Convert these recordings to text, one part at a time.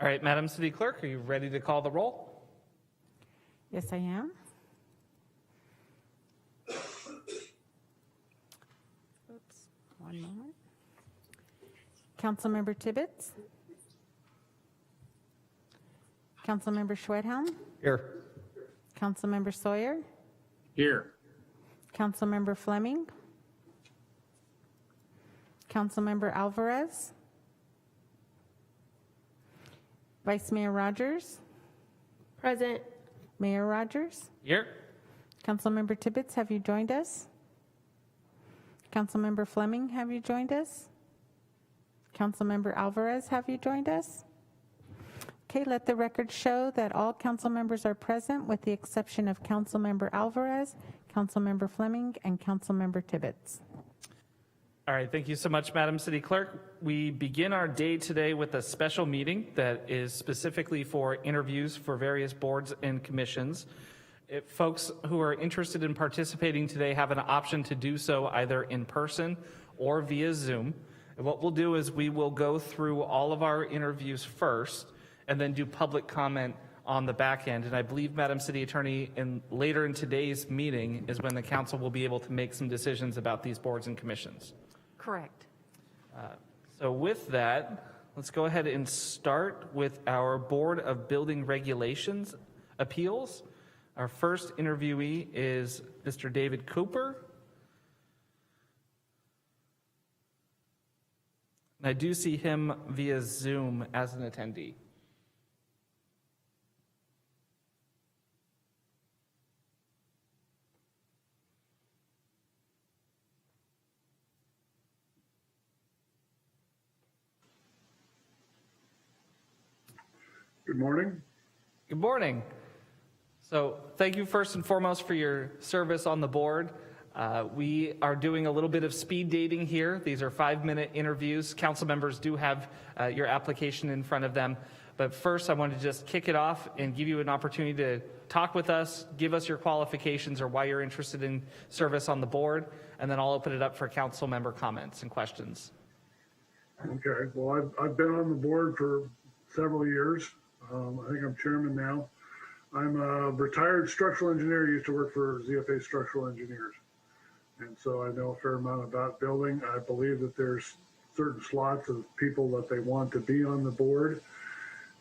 All right, Madam City Clerk, are you ready to call the roll? Yes, I am. Oops, one moment. Councilmember Tibbetts. Councilmember Schwartz. Here. Councilmember Sawyer. Here. Councilmember Fleming. Councilmember Alvarez. Vice Mayor Rogers. Present. Mayor Rogers. Here. Councilmember Tibbetts, have you joined us? Councilmember Fleming, have you joined us? Councilmember Alvarez, have you joined us? Okay, let the record show that all council members are present with the exception of Councilmember Alvarez, Councilmember Fleming, and Councilmember Tibbetts. All right, thank you so much, Madam City Clerk. We begin our day today with a special meeting that is specifically for interviews for various boards and commissions. If folks who are interested in participating today have an option to do so either in person or via Zoom. And what we'll do is we will go through all of our interviews first and then do public comment on the back end. And I believe, Madam City Attorney, later in today's meeting is when the council will be able to make some decisions about these boards and commissions. Correct. So with that, let's go ahead and start with our Board of Building Regulations appeals. Our first interviewee is Mr. David Cooper. And I do see him via Zoom as an attendee. Good morning. Good morning. So thank you first and foremost for your service on the board. We are doing a little bit of speed dating here. These are 5-minute interviews. Council members do have your application in front of them. But first, I want to just kick it off and give you an opportunity to talk with us, give us your qualifications or why you're interested in service on the board, and then I'll open it up for council member comments and questions. Okay, well, I've been on the board for several years. I think I'm chairman now. I'm a retired structural engineer, used to work for ZFA Structural Engineers. And so I know a fair amount about building. I believe that there's certain slots of people that they want to be on the board.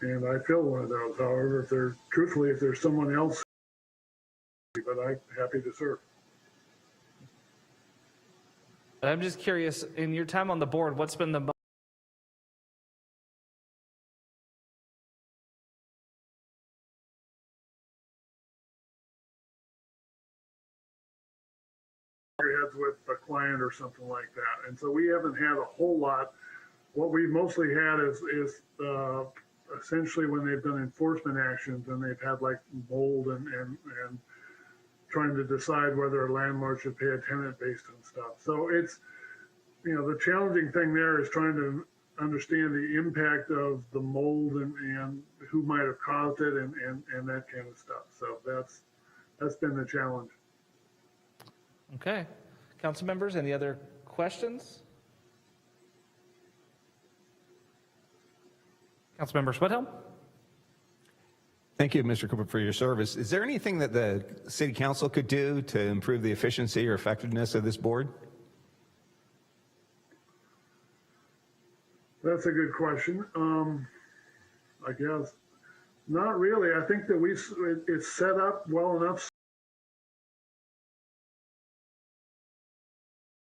And I fill one of those. However, if there's someone else, but I'm happy to serve. I'm just curious, in your time on the board, what's been the heads with a client or something like that. And so we haven't had a whole lot. What we mostly had is essentially when they've done enforcement actions and they've had like mold and trying to decide whether a landlord should pay a tenant based on stuff. So it's, the challenging thing there is trying to understand the impact of the mold and who might have caused it and that kind of stuff. So that's been the challenge. Okay. Council members, any other questions? Councilmember Schwedhelm? Thank you, Mr. Cooper, for your service. Is there anything that the City Council could do to improve the efficiency or effectiveness of this board? That's a good question. I guess not really. I think that it's set up well enough.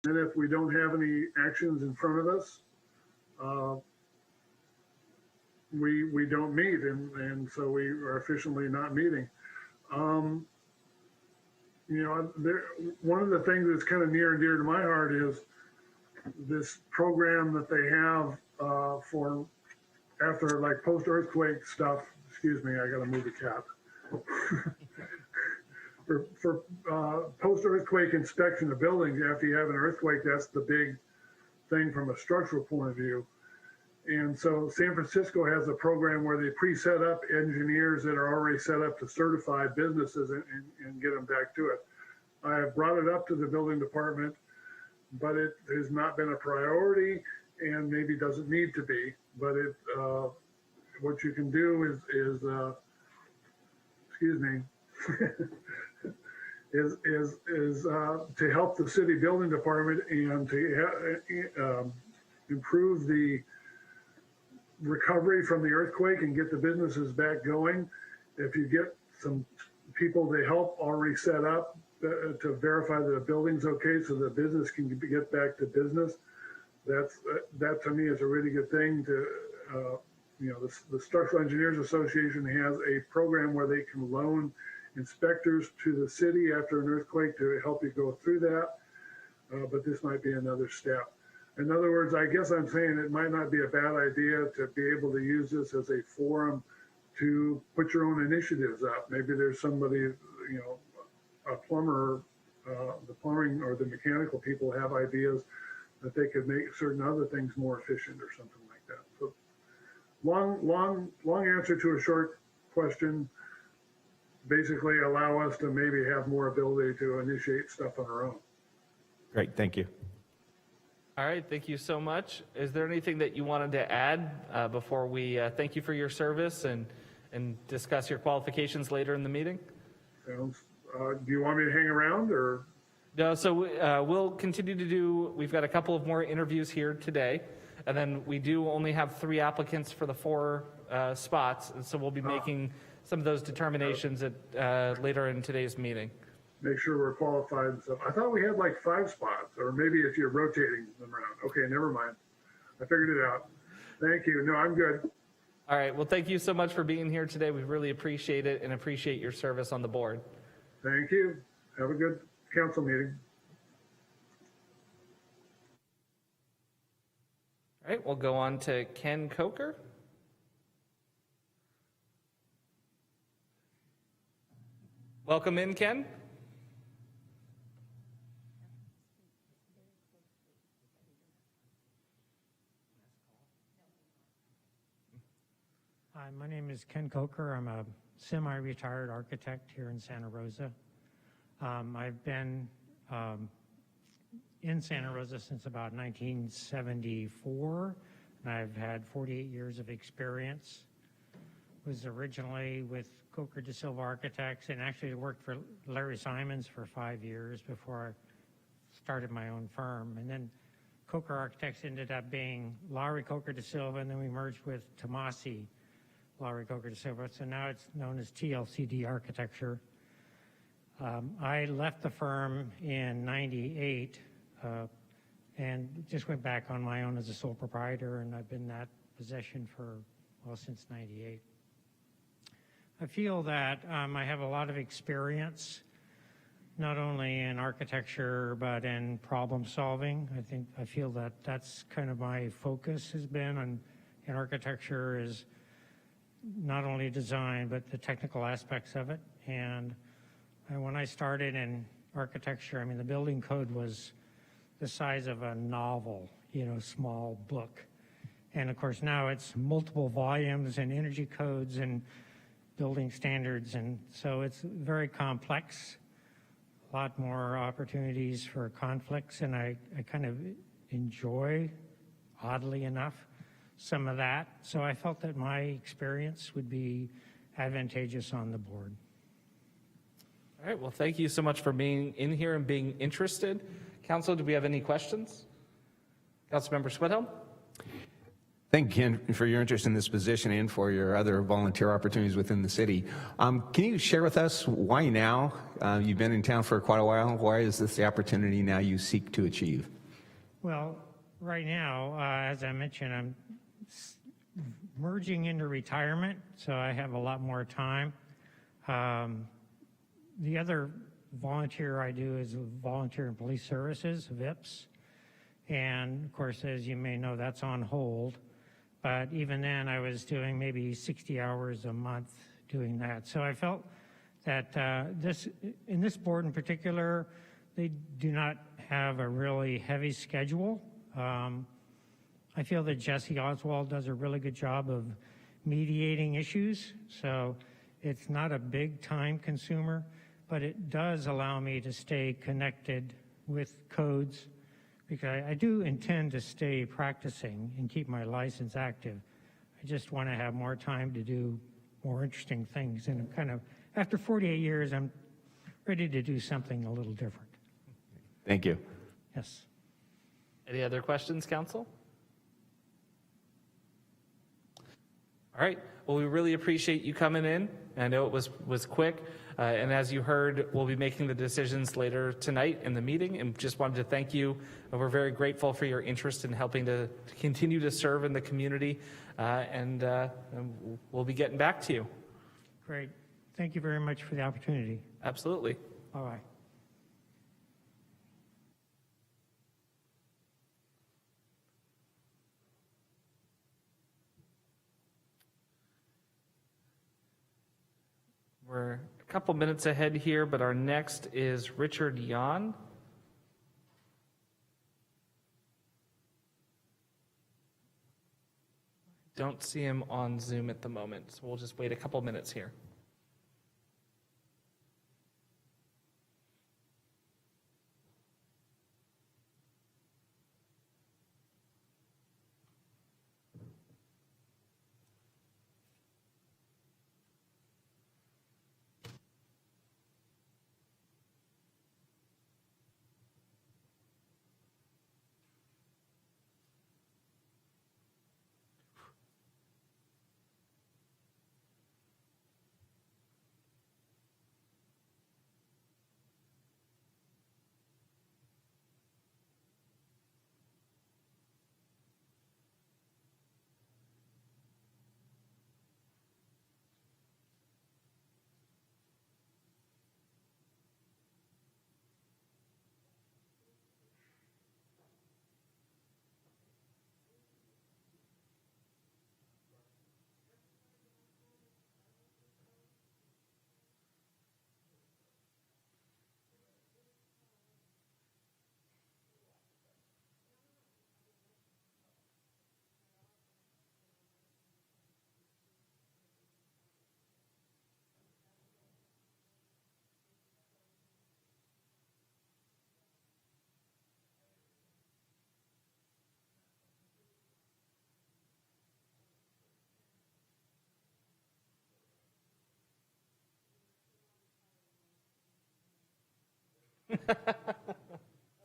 And if we don't have any actions in front of us, we don't meet, and so we are efficiently not meeting. One of the things that's kind of near and dear to my heart is this program that they have for after like post-earthquake stuff. Excuse me, I got to move the cat. For post-earthquake inspection of buildings, after you have an earthquake, that's the big thing from a structural point of view. And so San Francisco has a program where they pre-set up engineers that are already set up to certify businesses and get them back to it. I have brought it up to the building department, but it has not been a priority and maybe doesn't need to be. But what you can do is excuse me, is to help the city building department and to improve the recovery from the earthquake and get the businesses back going. If you get some people to help already set up to verify that the building's okay so the business can get back to business, that to me is a really good thing. The Structural Engineers Association has a program where they can loan inspectors to the city after an earthquake to help you go through that, but this might be another step. In other words, I guess I'm saying it might not be a bad idea to be able to use this as a forum to put your own initiatives up. Maybe there's somebody, a plumber, the plumbing or the mechanical people have ideas that they could make certain other things more efficient or something like that. So long answer to a short question. Basically allow us to maybe have more ability to initiate stuff on our own. Great, thank you. All right, thank you so much. Is there anything that you wanted to add before we thank you for your service and discuss your qualifications later in the meeting? Do you want me to hang around or? No, so we'll continue to do, we've got a couple of more interviews here today, and then we do only have 3 applicants for the 4 spots, and so we'll be making some of those determinations later in today's meeting. Make sure we're qualified and stuff. I thought we had like 5 spots, or maybe if you're rotating them around. Okay, never mind. I figured it out. Thank you. No, I'm good. All right, well, thank you so much for being here today. We really appreciate it and appreciate your service on the board. Thank you. Have a good council meeting. All right, we'll go on to Ken Coker. Welcome in, Ken. Hi, my name is Ken Coker. I'm a semi-retired architect here in Santa Rosa. I've been in Santa Rosa since about 1974, and I've had 48 years of experience. Was originally with Coker de Silva Architects and actually worked for Larry Simons for 5 years before I started my own firm. And then Coker Architects ended up being Lowry Coker de Silva, and then we merged with Tomasi Lowry Coker de Silva. So now it's known as TLCD Architecture. I left the firm in '98 and just went back on my own as a sole proprietor, and I've been in that position for, well, since '98. I feel that I have a lot of experience, not only in architecture, but in problem solving. I feel that that's kind of my focus has been in architecture, is not only design, but the technical aspects of it. And when I started in architecture, the building code was the size of a novel, small book. And of course now it's multiple volumes and energy codes and building standards, and so it's very complex, a lot more opportunities for conflicts, and I kind of enjoy, oddly enough, some of that. So I felt that my experience would be advantageous on the board. All right, well, thank you so much for being in here and being interested. Council, do we have any questions? Councilmember Swedhelm? Thank you, Ken, for your interest in this position and for your other volunteer opportunities within the city. Can you share with us why now? You've been in town for quite a while. Why is this the opportunity now you seek to achieve? Well, right now, as I mentioned, I'm merging into retirement, so I have a lot more time. The other volunteer I do is volunteer in police services, VIPS. And of course, as you may know, that's on hold. But even then, I was doing maybe 60 hours a month doing that. So I felt that in this board in particular, they do not have a really heavy schedule. I feel that Jesse Oswald does a really good job of mediating issues. So it's not a big time consumer, but it does allow me to stay connected with codes, because I do intend to stay practicing and keep my license active. I just want to have more time to do more interesting things. And I'm kind of, after 48 years, I'm ready to do something a little different. Thank you. Yes. Any other questions, council? All right. Well, we really appreciate you coming in. I know it was quick. And as you heard, we'll be making the decisions later tonight in the meeting, and just wanted to thank you. We're very grateful for your interest in helping to continue to serve in the community, and we'll be getting back to you. Great. Thank you very much for the opportunity. Absolutely. All right. We're a couple minutes ahead here, but our next is Richard Yawn. Don't see him on Zoom at the moment, so we'll just wait a couple minutes here.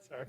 Sorry.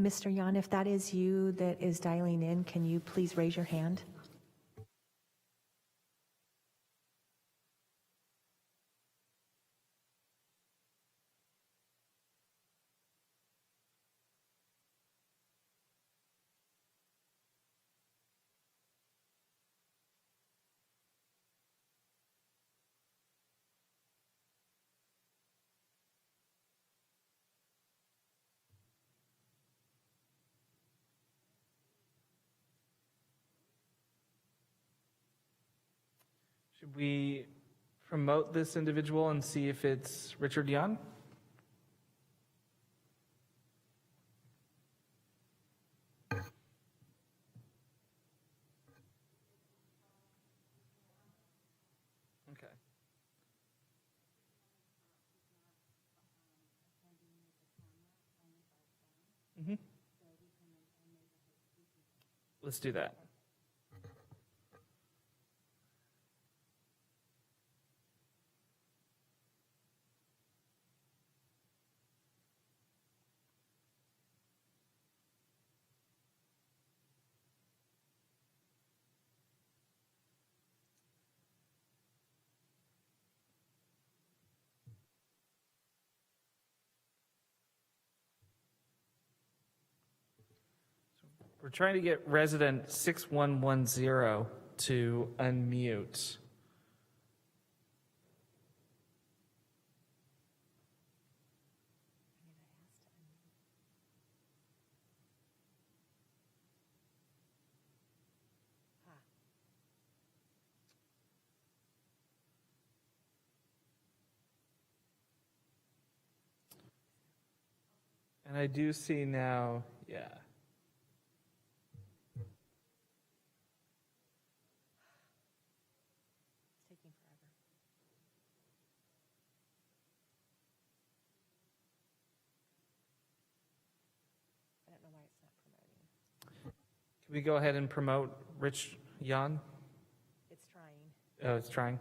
Mr. Yawn, if that is you that is dialing in, can you please raise your hand? Should we promote this individual and see if it's Richard Yawn? Okay. Let's do that. We're trying to get resident 6110 to unmute. And I do see now, yeah. It's taking forever. I don't know why it's not promoting. Can we go ahead and promote Rich Yawn? It's trying. Oh, it's trying.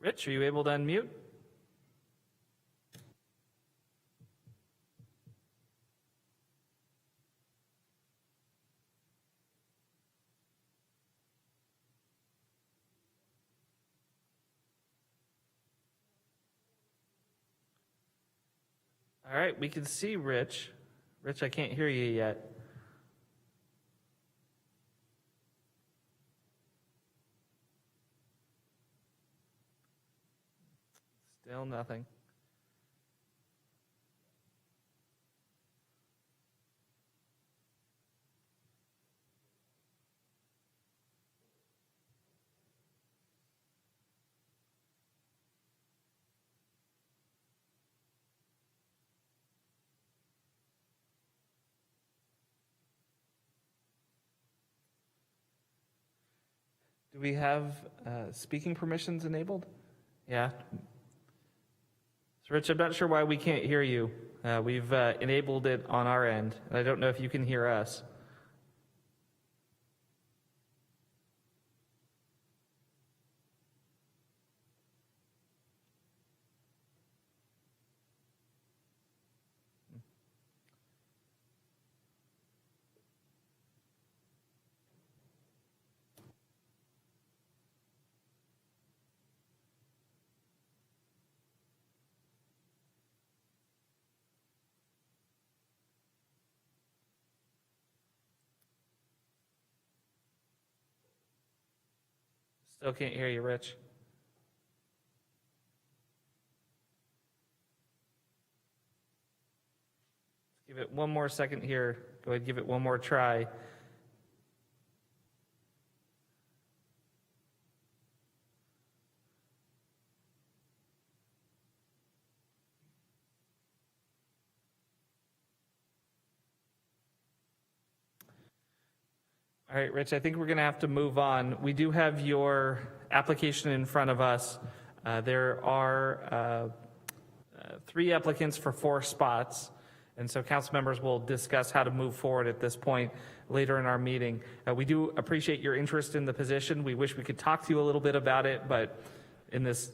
Rich, are you able to unmute? All right, we can see Rich. Rich, I can't hear you yet. Still nothing. Do we have speaking permissions enabled? Yeah. So Rich, I'm not sure why we can't hear you. We've enabled it on our end, and I don't know if you can hear us. Still can't hear you, Rich. Let's give it one more second here. Go ahead and give it one more try. All right, Rich, I think we're going to have to move on. We do have your application in front of us. There are 3 applicants for 4 spots, and so council members will discuss how to move forward at this point later in our meeting. We do appreciate your interest in the position. We wish we could talk to you a little bit about it, but in this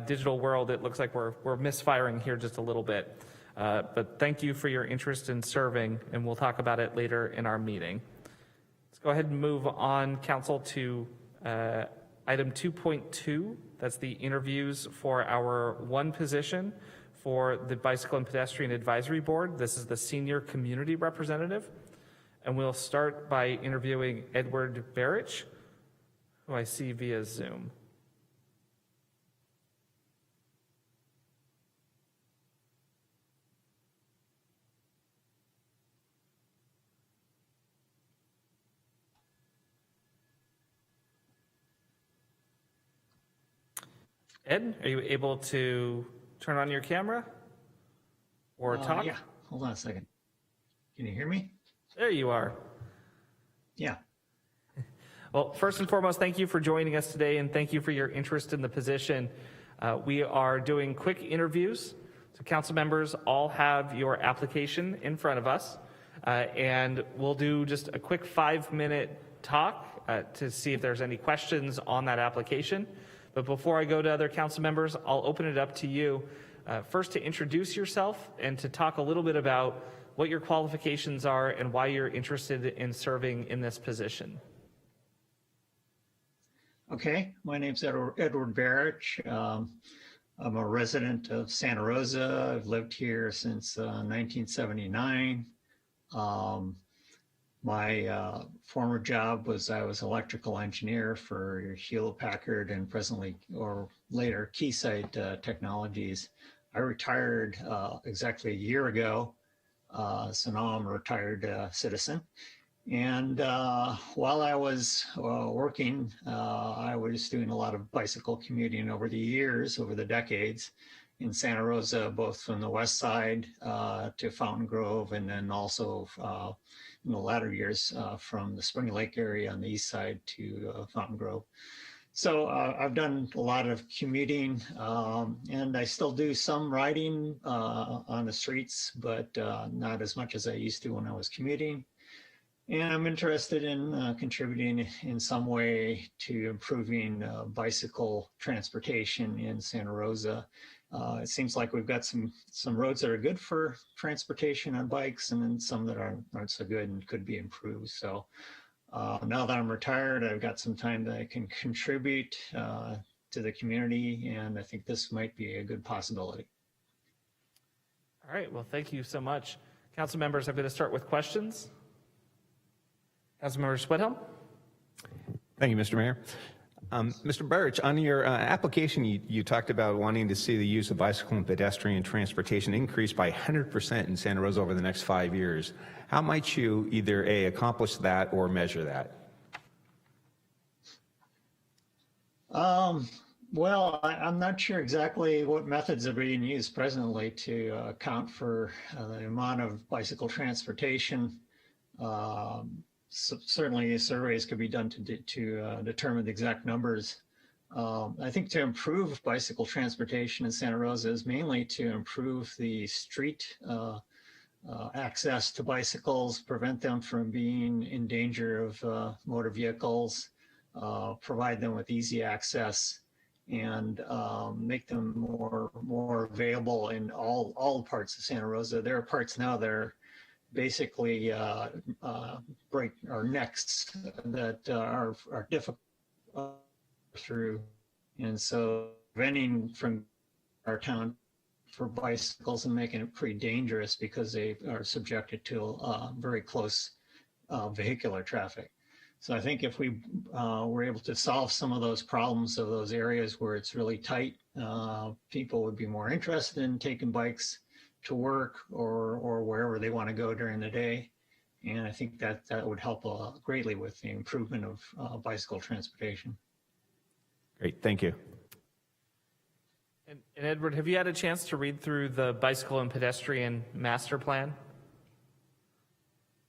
digital world, it looks like we're misfiring here just a little bit. But thank you for your interest in serving, and we'll talk about it later in our meeting. Let's go ahead and move on, council, to item 2.2. That's the interviews for our one position for the Bicycle and Pedestrian Advisory Board. This is the Senior Community Representative. And we'll start by interviewing Edward Barrich, who I see via Zoom. Ed, are you able to turn on your camera or talk? Yeah, hold on a second. Can you hear me? There you are. Yeah. Well, first and foremost, thank you for joining us today, and thank you for your interest in the position. We are doing quick interviews, so council members all have your application in front of us, and we'll do just a quick 5-minute talk to see if there's any questions on that application. But before I go to other council members, I'll open it up to you, first to introduce yourself and to talk a little bit about what your qualifications are and why you're interested in serving in this position. Okay, my name's Edward Barrich. I'm a resident of Santa Rosa. I've lived here since 1979. My former job was I was electrical engineer for Hewlett Packard and presently, or later, Keysight Technologies. I retired exactly a year ago. So now I'm a retired citizen. And while I was working, I was doing a lot of bicycle commuting over the years, over the decades in Santa Rosa, both from the west side to Fountain Grove, and then also in the latter years from the Spring Lake area on the east side to Fountain Grove. So I've done a lot of commuting, and I still do some riding on the streets, but not as much as I used to when I was commuting. And I'm interested in contributing in some way to improving bicycle transportation in Santa Rosa. It seems like we've got some roads that are good for transportation on bikes, and then some that aren't so good and could be improved. So now that I'm retired, I've got some time that I can contribute to the community, and I think this might be a good possibility. All right, well, thank you so much. Council members, I'm going to start with questions. Councilmember Swedhelm? Thank you, Mr. Mayor. Mr. Burch, on your application, you talked about wanting to see the use of bicycle and pedestrian transportation increase by 100% in Santa Rosa over the next 5 years. How might you either A, accomplish that or measure that? Well, I'm not sure exactly what methods are being used presently to account for the amount of bicycle transportation. Certainly surveys could be done to determine the exact numbers. I think to improve bicycle transportation in Santa Rosa is mainly to improve the street access to bicycles, prevent them from being in danger of motor vehicles, provide them with easy access, and make them more available in all parts of Santa Rosa. There are parts now that are basically break or necks that are difficult through, and so preventing from our town for bicycles and making it pretty dangerous because they are subjected to very close vehicular traffic. So I think if we were able to solve some of those problems of those areas where it's really tight, people would be more interested in taking bikes to work or wherever they want to go during the day. And I think that would help greatly with the improvement of bicycle transportation. Great, thank you. And Edward, have you had a chance to read through the bicycle and pedestrian master plan?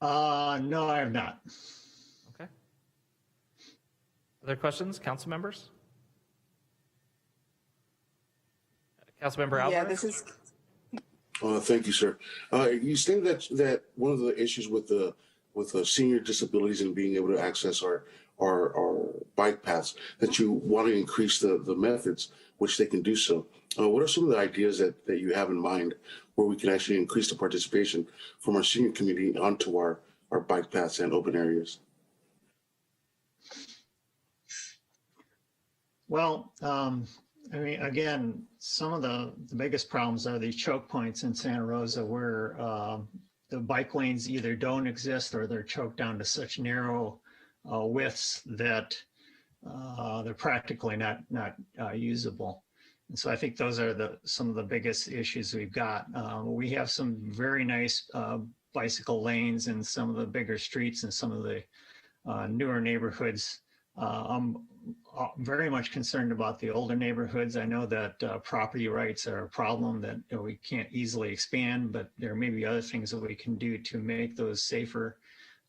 No, I have not. Okay. Other questions, council members? Councilmember Alvarez? Yeah, this is. Thank you, sir. You stated that one of the issues with the senior disabilities and being able to access our bike paths, that you want to increase the methods which they can do so. What are some of the ideas that you have in mind where we can actually increase the participation from our senior community onto our bike paths and open areas? Well, I mean, again, some of the biggest problems are these choke points in Santa Rosa where the bike lanes either don't exist or they're choked down to such narrow widths that they're practically not usable. And so I think those are some of the biggest issues we've got. We have some very nice bicycle lanes in some of the bigger streets and some of the newer neighborhoods. I'm very much concerned about the older neighborhoods. I know that property rights are a problem that we can't easily expand, but there may be other things that we can do to make those safer.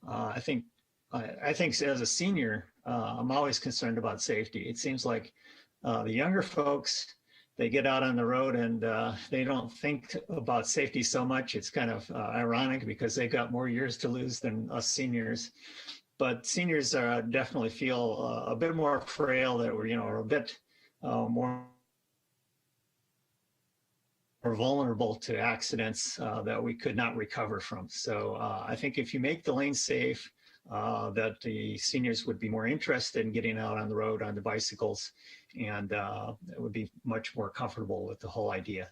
I think as a senior, I'm always concerned about safety. It seems like the younger folks, they get out on the road and they don't think about safety so much. It's kind of ironic because they got more years to lose than us seniors. But seniors definitely feel a bit more frail, that we're a bit more vulnerable to accidents that we could not recover from. So I think if you make the lane safe, that the seniors would be more interested in getting out on the road on the bicycles, and it would be much more comfortable with the whole idea.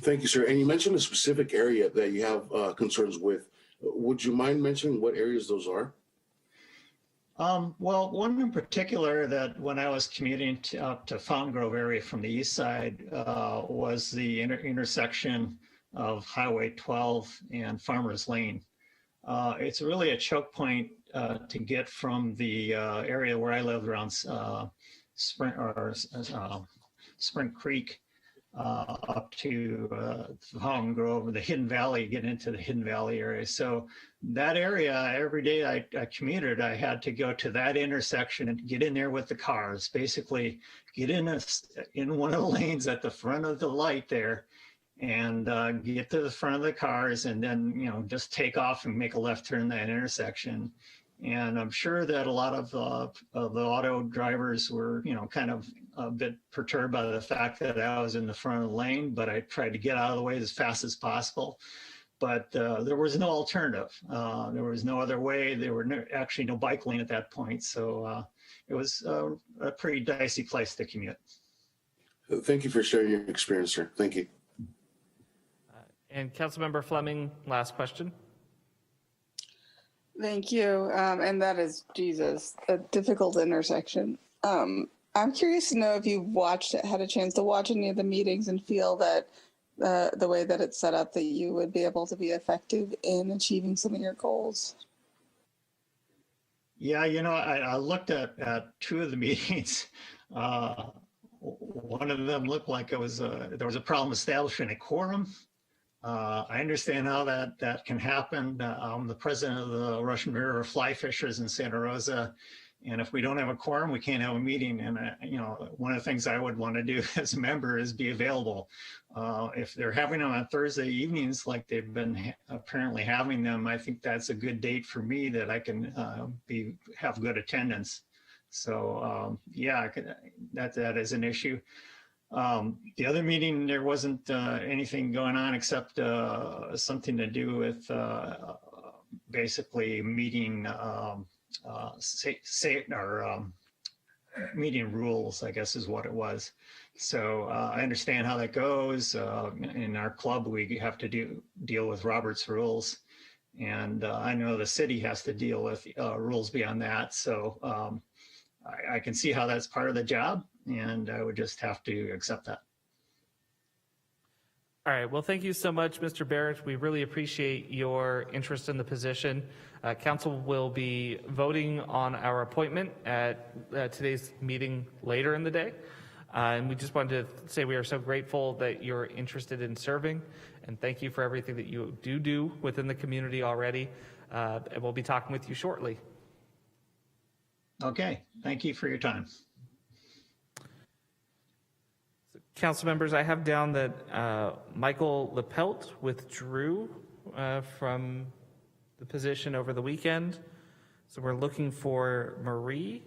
Thank you, sir. And you mentioned a specific area that you have concerns with. Would you mind mentioning what areas those are? Well, one in particular that when I was commuting up to Fountain Grove area from the east side was the intersection of Highway 12 and Farmers Lane. It's really a choke point to get from the area where I live around Sprint Creek up to Fountain Grove, the Hidden Valley, get into the Hidden Valley area. So that area, every day I commuted, I had to go to that intersection and get in there with the cars, basically get in one of the lanes at the front of the light there and get to the front of the cars and then, just take off and make a left turn that intersection. And I'm sure that a lot of the auto drivers were, kind of a bit perturbed by the fact that I was in the front of the lane, but I tried to get out of the way as fast as possible. But there was no alternative. There was no other way. There were actually no bike lane at that point. So it was a pretty dicey place to commute. Thank you for sharing your experience, sir. Thank you. And Councilmember Fleming, last question. Thank you. And that is, Jesus, a difficult intersection. I'm curious to know if you've had a chance to watch any of the meetings and feel that the way that it's set up, that you would be able to be effective in achieving some of your goals. Yeah, I looked at two of the meetings. One of them looked like there was a problem establishing a quorum. I understand how that can happen. I'm the president of the Russian River Fly Fishers in Santa Rosa, and if we don't have a quorum, we can't have a meeting. And one of the things I would want to do as a member is be available. If they're having them on Thursday evenings, like they've been apparently having them, I think that's a good date for me that I can have good attendance. So yeah, that is an issue. The other meeting, there wasn't anything going on except something to do with basically meeting meeting rules, I guess is what it was. So I understand how that goes. In our club, we have to deal with Robert's rules, and I know the city has to deal with rules beyond that. So I can see how that's part of the job, and I would just have to accept that. All right. Well, thank you so much, Mr. Barrett. We really appreciate your interest in the position. Council will be voting on our appointment at today's meeting later in the day. And we just wanted to say we are so grateful that you're interested in serving, and thank you for everything that you do within the community already. And we'll be talking with you shortly. Okay. Thank you for your time. Council members, I have down that Michael Lepelt withdrew from the position over the weekend. So we're looking for Marie.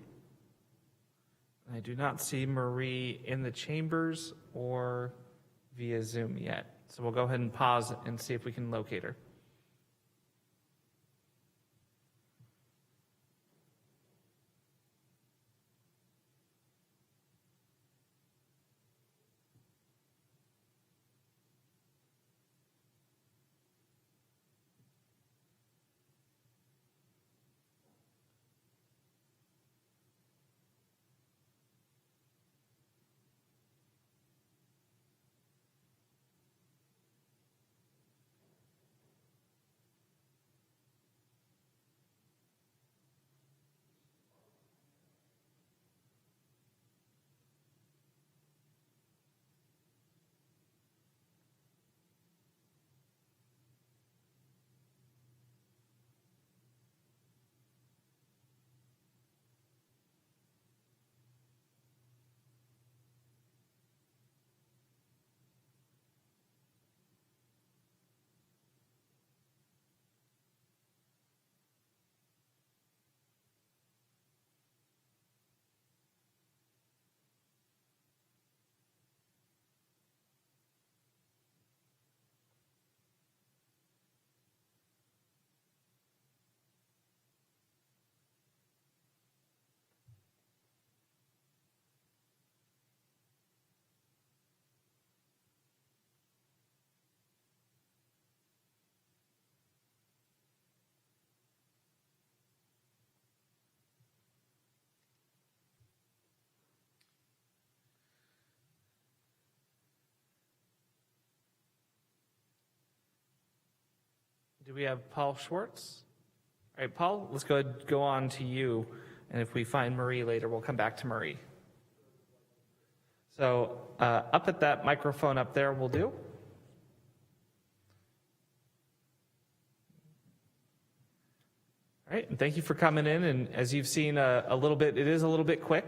I do not see Marie in the chambers or via Zoom yet. So we'll go ahead and pause and see if we can locate her. Do we have Paul Schwartz? All right, Paul, let's go on to you. And if we find Marie later, we'll come back to Marie. So up at that microphone up there will do. All right, and thank you for coming in. And as you've seen a little bit, it is a little bit quick,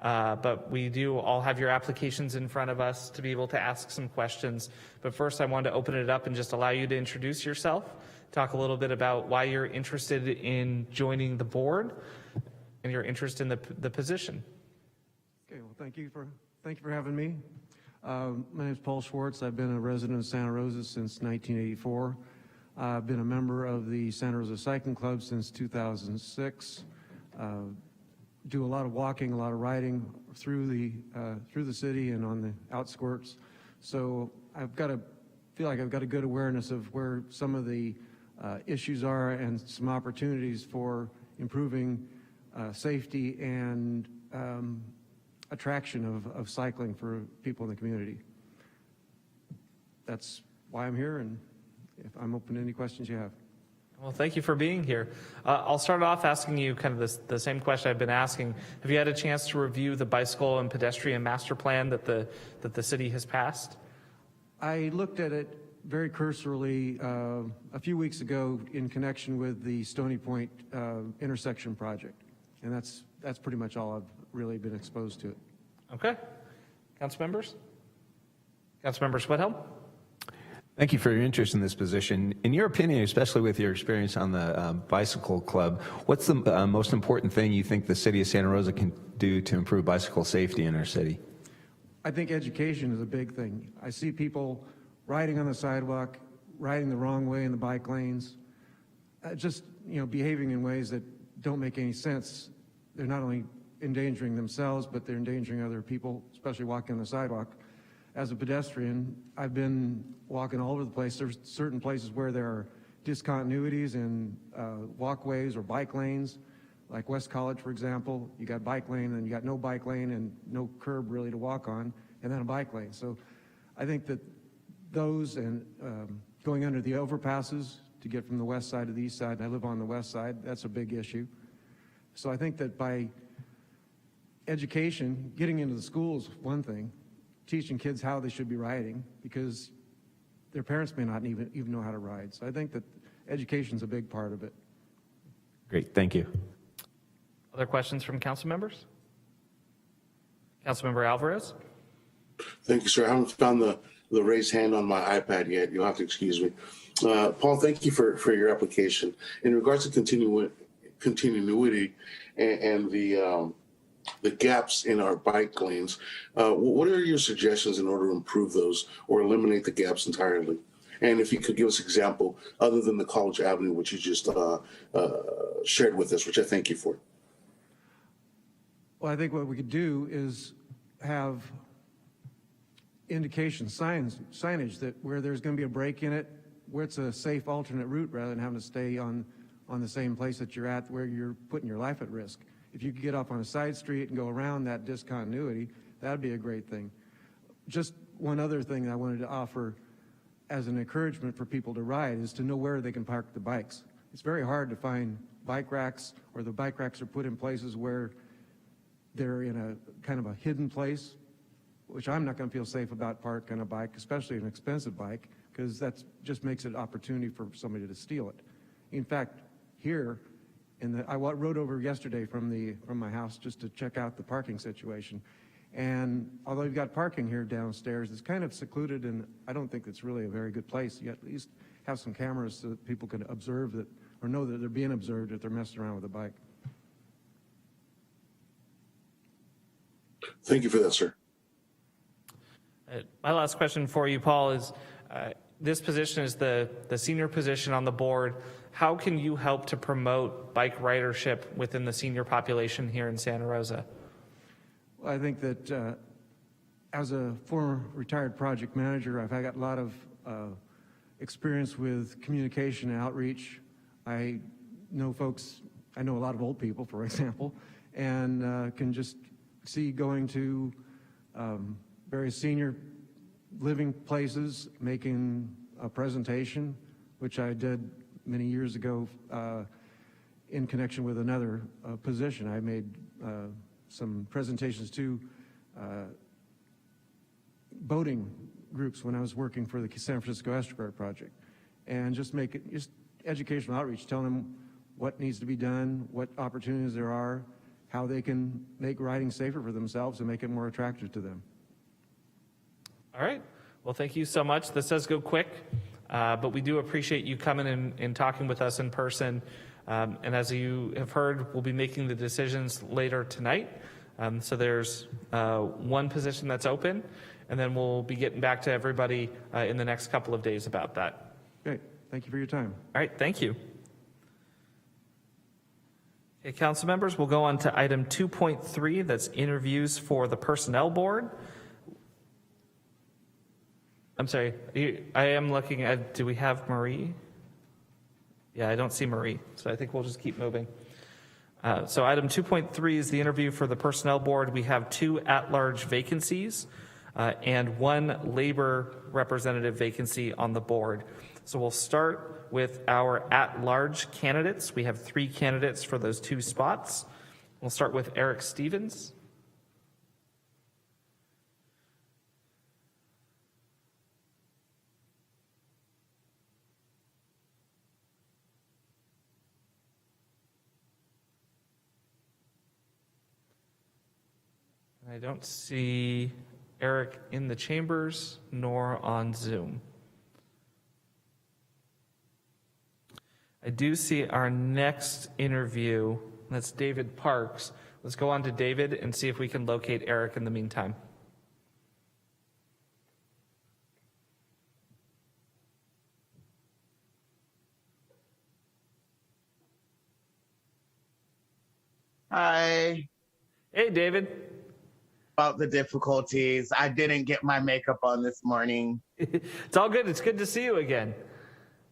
but we do all have your applications in front of us to be able to ask some questions. But first, I wanted to open it up and just allow you to introduce yourself, talk a little bit about why you're interested in joining the board and your interest in the position. Okay, well, thank you for having me. My name is Paul Schwartz. I've been a resident of Santa Rosa since 1984. I've been a member of the Santa Rosa Cycling Club since 2006. Do a lot of walking, a lot of riding through the city and on the outskirts. So feel like I've got a good awareness of where some of the issues are and some opportunities for improving safety and attraction of cycling for people in the community. That's why I'm here, and if I'm open to any questions you have. Well, thank you for being here. I'll start off asking you kind of the same question I've been asking. Have you had a chance to review the bicycle and pedestrian master plan that the city has passed? I looked at it very cursorily a few weeks ago in connection with the Stony Point intersection project, and that's pretty much all I've really been exposed to it. Okay. Council members? Councilmember Sweathelm? Thank you for your interest in this position. In your opinion, especially with your experience on the bicycle club, what's the most important thing you think the city of Santa Rosa can do to improve bicycle safety in our city? I think education is a big thing. I see people riding on the sidewalk, riding the wrong way in the bike lanes, just behaving in ways that don't make any sense. They're not only endangering themselves, but they're endangering other people, especially walking on the sidewalk. As a pedestrian, I've been walking all over the place. There's certain places where there are discontinuities in walkways or bike lanes, like West College, for example. You got bike lane, and you got no bike lane and no curb really to walk on, and then a bike lane. So I think that those and going under the overpasses to get from the west side to the east side, and I live on the west side, that's a big issue. So I think that by education, getting into the schools, one thing, teaching kids how they should be riding, because their parents may not even know how to ride. So I think that education's a big part of it. Great, thank you. Other questions from council members? Councilmember Alvarez? Thank you, sir. I haven't found the raised hand on my iPad yet. You'll have to excuse me. Paul, thank you for your application. In regards to continuity and the gaps in our bike lanes, what are your suggestions in order to improve those or eliminate the gaps entirely? And if you could give us an example other than the College Avenue, which you just shared with us, which I thank you for. Well, I think what we could do is have indication signage that where there's going to be a break in it, where it's a safe alternate route rather than having to stay on the same place that you're at where you're putting your life at risk. If you could get off on a side street and go around that discontinuity, that'd be a great thing. Just one other thing I wanted to offer as an encouragement for people to ride is to know where they can park the bikes. It's very hard to find bike racks, or the bike racks are put in places where they're in a kind of a hidden place, which I'm not going to feel safe about parking a bike, especially an expensive bike, because that just makes it an opportunity for somebody to steal it. In fact, here, I rode over yesterday from my house just to check out the parking situation. And although you've got parking here downstairs, it's kind of secluded, and I don't think it's really a very good place. You at least have some cameras so that people can observe that, or know that they're being observed if they're messing around with a bike. Thank you for that, sir. My last question for you, Paul, is this position is the senior position on the board. How can you help to promote bike ridership within the senior population here in Santa Rosa? Well, I think that as a former retired project manager, I've got a lot of experience with communication and outreach. I know a lot of old people, for example, and can just see going to various senior living places, making a presentation, which I did many years ago in connection with another position. I made some presentations to boating groups when I was working for the San Francisco Estuary Project, and just educational outreach, telling them what needs to be done, what opportunities there are, how they can make riding safer for themselves and make it more attractive to them. All right. Well, thank you so much. This does go quick, but we do appreciate you coming and talking with us in person. And as you have heard, we'll be making the decisions later tonight. So there's one position that's open, and then we'll be getting back to everybody in the next couple of days about that. Great. Thank you for your time. All right. Thank you. Okay, council members, we'll go on to item 2.3. That's interviews for the Personnel Board. I'm sorry. I am looking at, do we have Marie? Yeah, I don't see Marie, so I think we'll just keep moving. So item 2.3 is the interview for the Personnel Board. We have 2 at-large vacancies and 1 labor representative vacancy on the board. So we'll start with our at-large candidates. We have 3 candidates for those 2 spots. We'll start with Eric Stevens. I don't see Eric in the chambers nor on Zoom. I do see our next interview. That's David Parks. Let's go on to David and see if we can locate Eric in the meantime. Hi. Hey, David. About the difficulties. I didn't get my makeup on this morning. It's all good. It's good to see you again.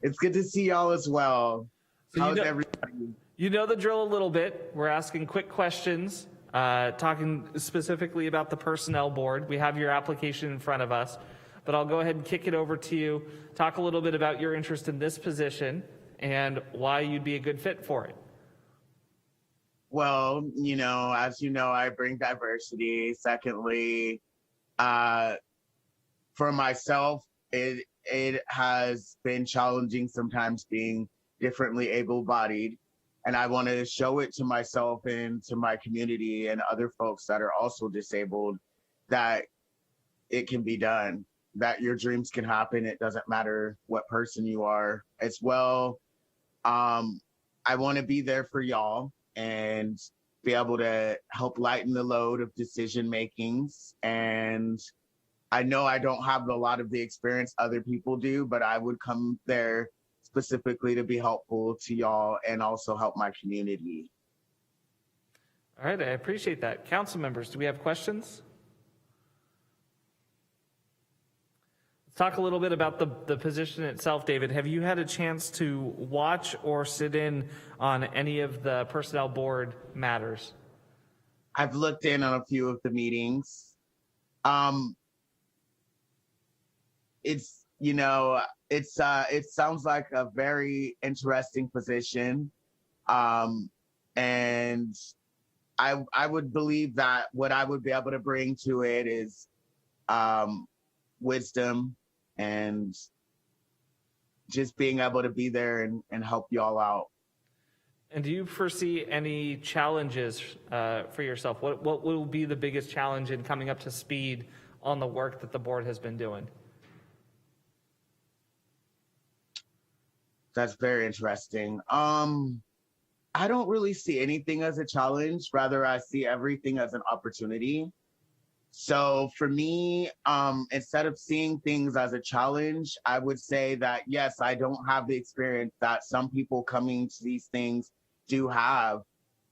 It's good to see y'all as well. So How's everybody? You know the drill a little bit. We're asking quick questions, talking specifically about the Personnel Board. We have your application in front of us, but I'll go ahead and kick it over to you. Talk a little bit about your interest in this position and why you'd be a good fit for it. Well, as you know, I bring diversity. Secondly, for myself, it has been challenging sometimes being differently able-bodied. And I want to show it to myself and to my community and other folks that are also disabled that it can be done, that your dreams can happen. It doesn't matter what person you are as well. I want to be there for y'all and be able to help lighten the load of decision makings. And I know I don't have a lot of the experience other people do, but I would come there specifically to be helpful to y'all and also help my community. All right, I appreciate that. Council members, do we have questions? Let's talk a little bit about the position itself, David. Have you had a chance to watch or sit in on any of the Personnel Board matters? I've looked in on a few of the meetings. It sounds like a very interesting position. And I would believe that what I would be able to bring to it is wisdom and just being able to be there and help y'all out. And do you foresee any challenges for yourself? What will be the biggest challenge in coming up to speed on the work that the board has been doing? That's very interesting. I don't really see anything as a challenge. Rather, I see everything as an opportunity. So for me, instead of seeing things as a challenge, I would say that, yes, I don't have the experience that some people coming to these things do have,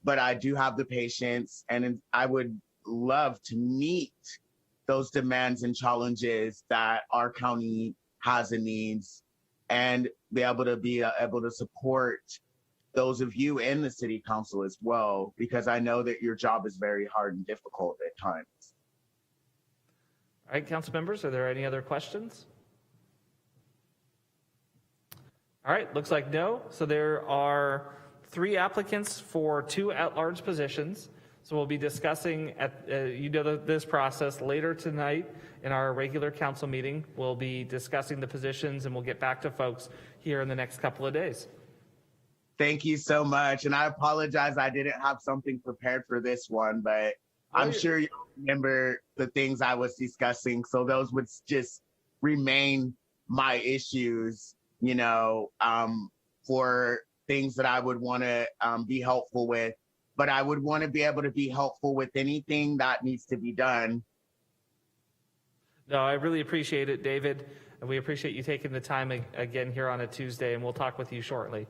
but I do have the patience, and I would love to meet those demands and challenges that our county has and needs, and be able to support those of you in the city council as well, because I know that your job is very hard and difficult at times. All right, council members, are there any other questions? All right, looks like no. So there are 3 applicants for 2 at-large positions. So we'll be discussing this process later tonight in our regular council meeting. We'll be discussing the positions and we'll get back to folks here in the next couple of days. Thank you so much. And I apologize, I didn't have something prepared for this one, but I'm sure you remember the things I was discussing. So those would just remain my issues, for things that I would want to be helpful with. But I would want to be able to be helpful with anything that needs to be done. No, I really appreciate it, David. And we appreciate you taking the time again here on a Tuesday, and we'll talk with you shortly.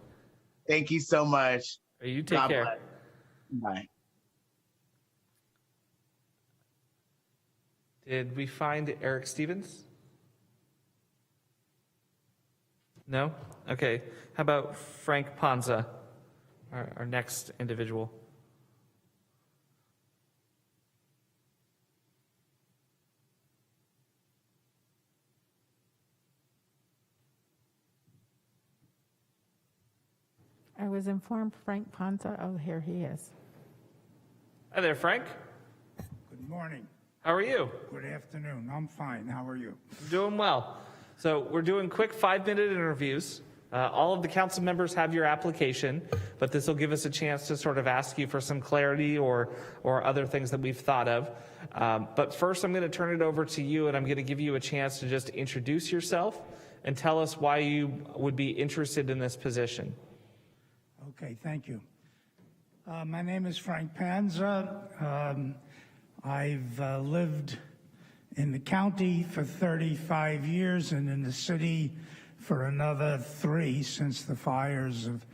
Thank you so much. You take God care. bless. Bye. Did we find Eric Stevens? No? Okay. How about Frank Ponza, our next individual? I was informed Frank Ponza, oh, here he is. Hi there, Frank. Good morning. How are you? Good afternoon. I'm fine. How are you? Doing well. So we're doing quick 5-minute interviews. All of the council members have your application, but this will give us a chance to sort of ask you for some clarity or other things that we've thought of. But first, I'm going to turn it over to you, and I'm going to give you a chance to just introduce yourself and tell us why you would be interested in this position. Okay, thank you. My name is Frank Ponza. I've lived in the county for 35 years and in the city for another 3 since the fires of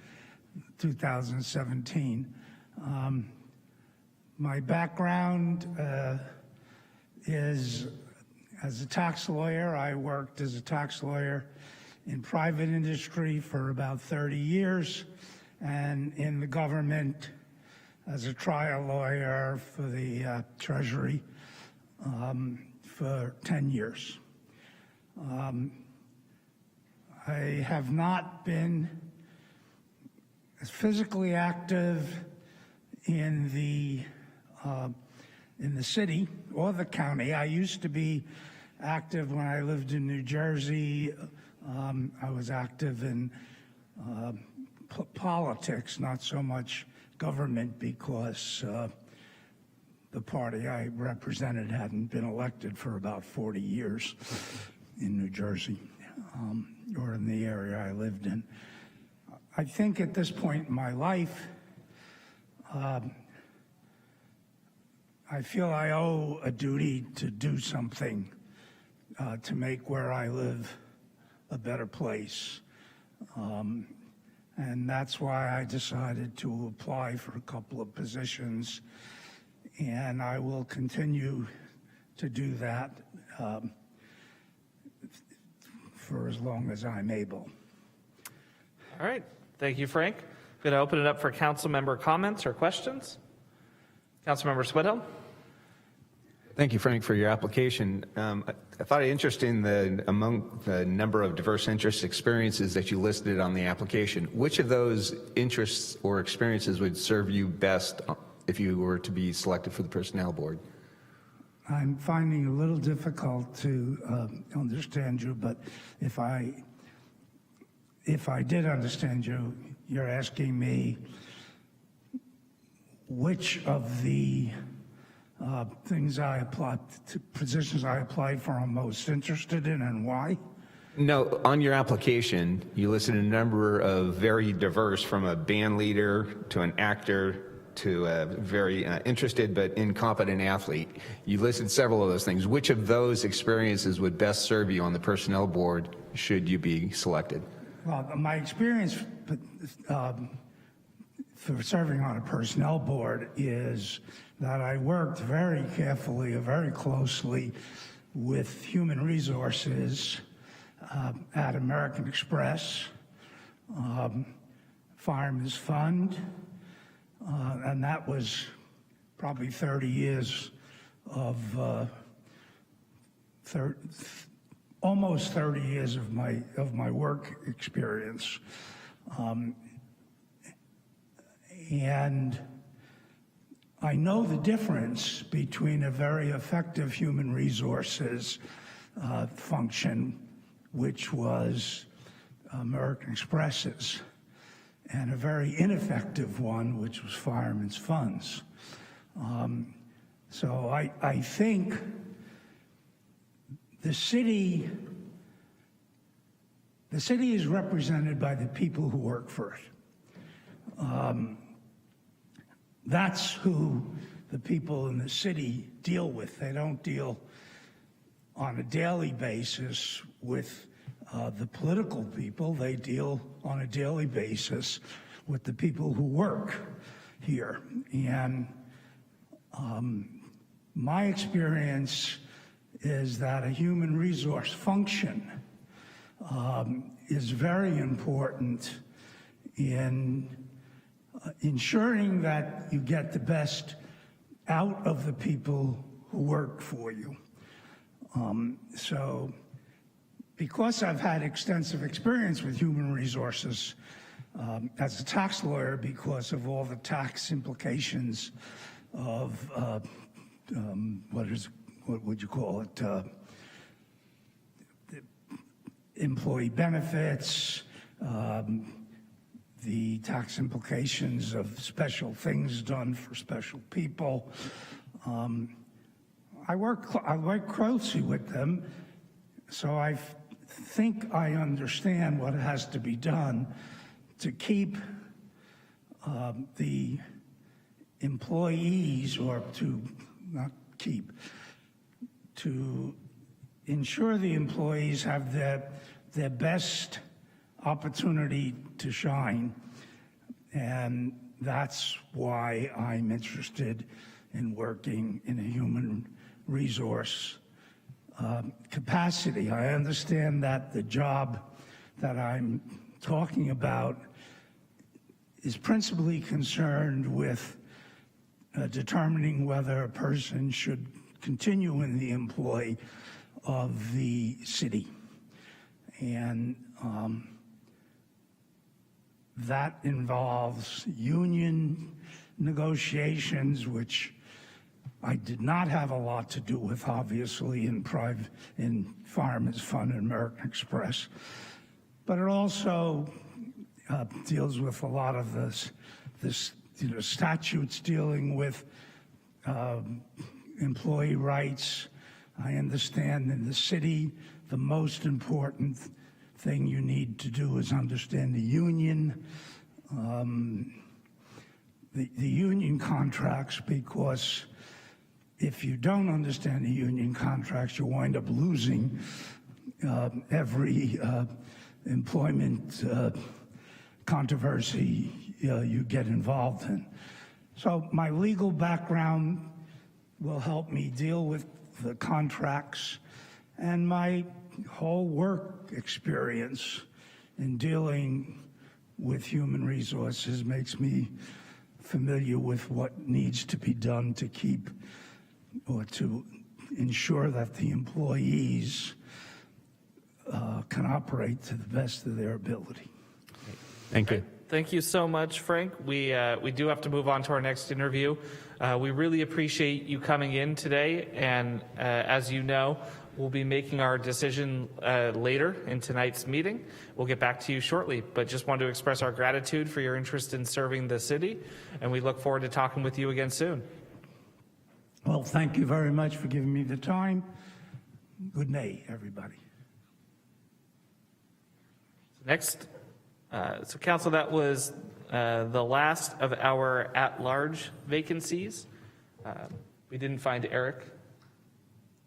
2017. My background is as a tax lawyer. I worked as a tax lawyer in private industry for about 30 years and in the government as a trial lawyer for the Treasury for 10 years. I have not been physically active in the city or the county. I used to be active when I lived in New Jersey. I was active in politics, not so much government, because the party I represented hadn't been elected for about 40 years in New Jersey, or in the area I lived in. I think at this point in my life, I feel I owe a duty to do something to make where I live a better place. And that's why I decided to apply for a couple of positions, and I will continue to do that for as long as I'm able. All right. Thank you, Frank. I'm going to open it up for council member comments or questions. Councilmember Swedhelm. Thank you, Frank, for your application. I thought it interesting that among the number of diverse interest experiences that you listed on the application, which of those interests or experiences would serve you best if you were to be selected for the Personnel Board? I'm finding it a little difficult to understand you, but if I did understand you, you're asking me which of the things I applied to, positions I applied for, I'm most interested in, and why? No, on your application, you listed a number of very diverse, from a band leader to an actor to a very interested but incompetent athlete. You listed several of those things. Which of those experiences would best serve you on the Personnel Board should you be selected? Well, my experience for serving on a Personnel Board is that I worked very carefully, very closely with human resources at American Express, Fireman's Fund, and that was probably 30 years of almost 30 years of my work experience. And I know the difference between a very effective human resources function, which was American Express's, and a very ineffective one, which was Fireman's Funds. So I think the city is represented by the people who work for it. That's who the people in the city deal with. They don't deal on a daily basis with the political people. They deal on a daily basis with the people who work here. And my experience is that a human resource function is very important in ensuring that you get the best out of the people who work for you. So because I've had extensive experience with human resources as a tax lawyer, because of all the tax implications of what would you call it? Employee benefits, the tax implications of special things done for special people. I work closely with them, so I think I understand what has to be done to keep the employees, or to not keep, to ensure the employees have their best opportunity to shine. And that's why I'm interested in working in a human resource capacity. I understand that the job that I'm talking about is principally concerned with determining whether a person should continue in the employ of the city. And that involves union negotiations, which I did not have a lot to do with, obviously, in Fireman's Fund and American Express. But it also deals with a lot of this statutes dealing with employee rights. I understand in the city, the most important thing you need to do is understand the union, the union contracts, because if you don't understand the union contracts, you wind up losing every employment controversy you get involved in. So my legal background will help me deal with the contracts, and my whole work experience in dealing with human resources makes me familiar with what needs to be done to keep, or to ensure that the employees can operate to the best of their ability. Thank you. Thank you so much, Frank. We do have to move on to our next interview. We really appreciate you coming in today, and as you know, we'll be making our decision later in tonight's meeting. We'll get back to you shortly, but just want to express our gratitude for your interest in serving the city, and we look forward to talking with you again soon. Well, thank you very much for giving me the time. Good night, everybody. Next, so council, that was the last of our at-large vacancies. We didn't find Eric.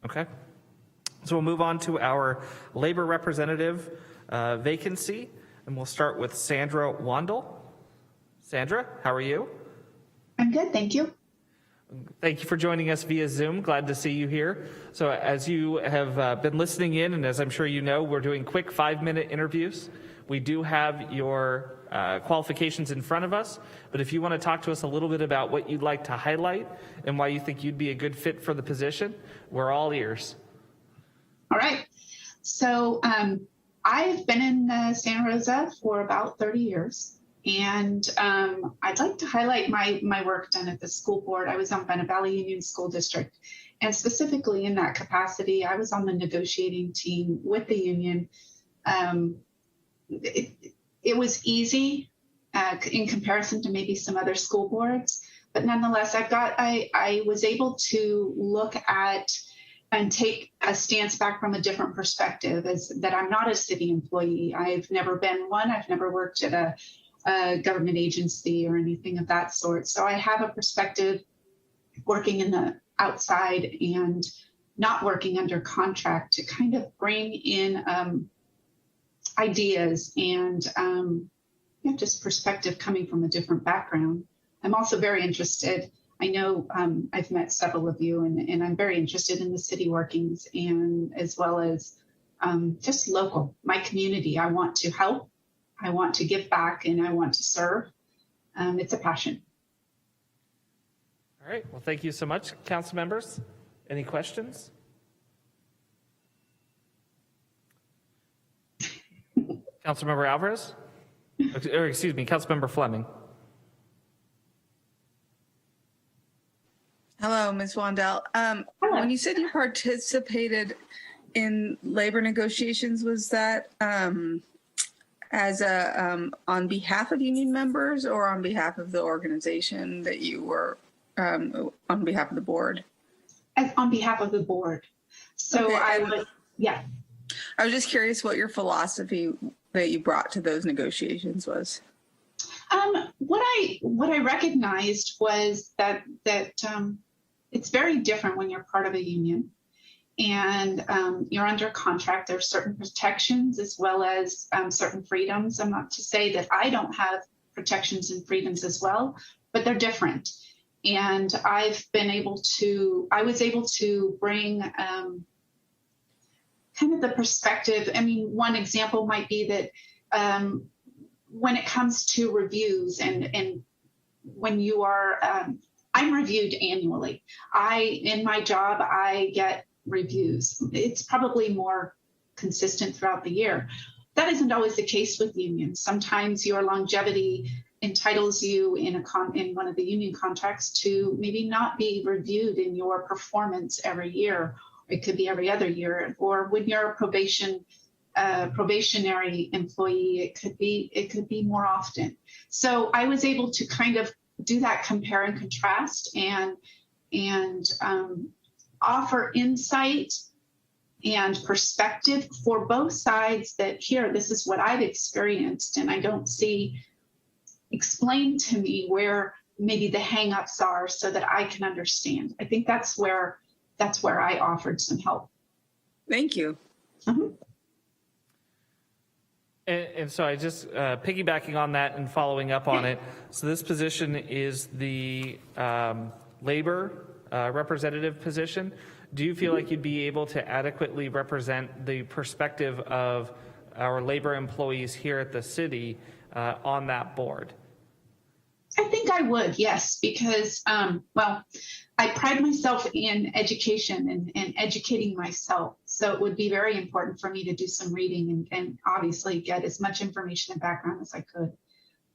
Okay. So we'll move on to our labor representative vacancy, and we'll start with Sandra Wandel. Sandra, how are you? I'm good, thank you. Thank you for joining us via Zoom. Glad to see you here. So as you have been listening in, and as I'm sure you know, we're doing quick 5-minute interviews. We do have your qualifications in front of us, but if you want to talk to us a little bit about what you'd like to highlight and why you think you'd be a good fit for the position, we're all ears. All right. So I've been in Santa Rosa for about 30 years. And I'd like to highlight my work done at the school board. I was on Bennett Valley Union School District. And specifically in that capacity, I was on the negotiating team with the union. It was easy in comparison to maybe some other school boards. But nonetheless, I was able to look at and take a stance back from a different perspective, as that I'm not a city employee. I've never been one. I've never worked at a government agency or anything of that sort. So I have a perspective working in the outside and not working under contract to kind of bring in ideas and just perspective coming from a different background. I'm also very interested. I know I've met several of you, and I'm very interested in the city workings, and as well as just local, my community. I want to help, I want to give back, and I want to serve. It's a passion. All right. Well, thank you so much, council members. Any questions? Councilmember Alvarez? Or excuse me, Councilmember Fleming. Hello, Ms. Wandell. When you said you participated in labor negotiations, was that as on behalf of union members or on behalf of the organization that you were on behalf of the board? On behalf of the board. So okay. I was just curious what your philosophy that you brought to those negotiations was. What I recognized was that it's very different when you're part of a union and you're under contract. There are certain protections as well as certain freedoms. I'm not to say that I don't have protections and freedoms as well, but they're different. And I was able to bring kind of the perspective. I mean, one example might be that when it comes to reviews and when you are, I'm reviewed annually. In my job, I get reviews. It's probably more consistent throughout the year. That isn't always the case with unions. Sometimes your longevity entitles you in one of the union contracts to maybe not be reviewed in your performance every year. It could be every other year, or when you're a probationary employee, it could be more often. So I was able to kind of do that compare and contrast and offer insight and perspective for both sides, that here, this is what I've experienced, and I don't see, explain to me where maybe the hangups are so that I can understand. I think that's where I offered some help. Thank you. Uh-huh. And so I just piggybacking on that and following up on it. So this position is the labor representative position. Do you feel like you'd be able to adequately represent the perspective of our labor employees here at the city on that board? I think I would, yes, because, I pride myself in education and educating myself. So it would be very important for me to do some reading and obviously get as much information and background as I could.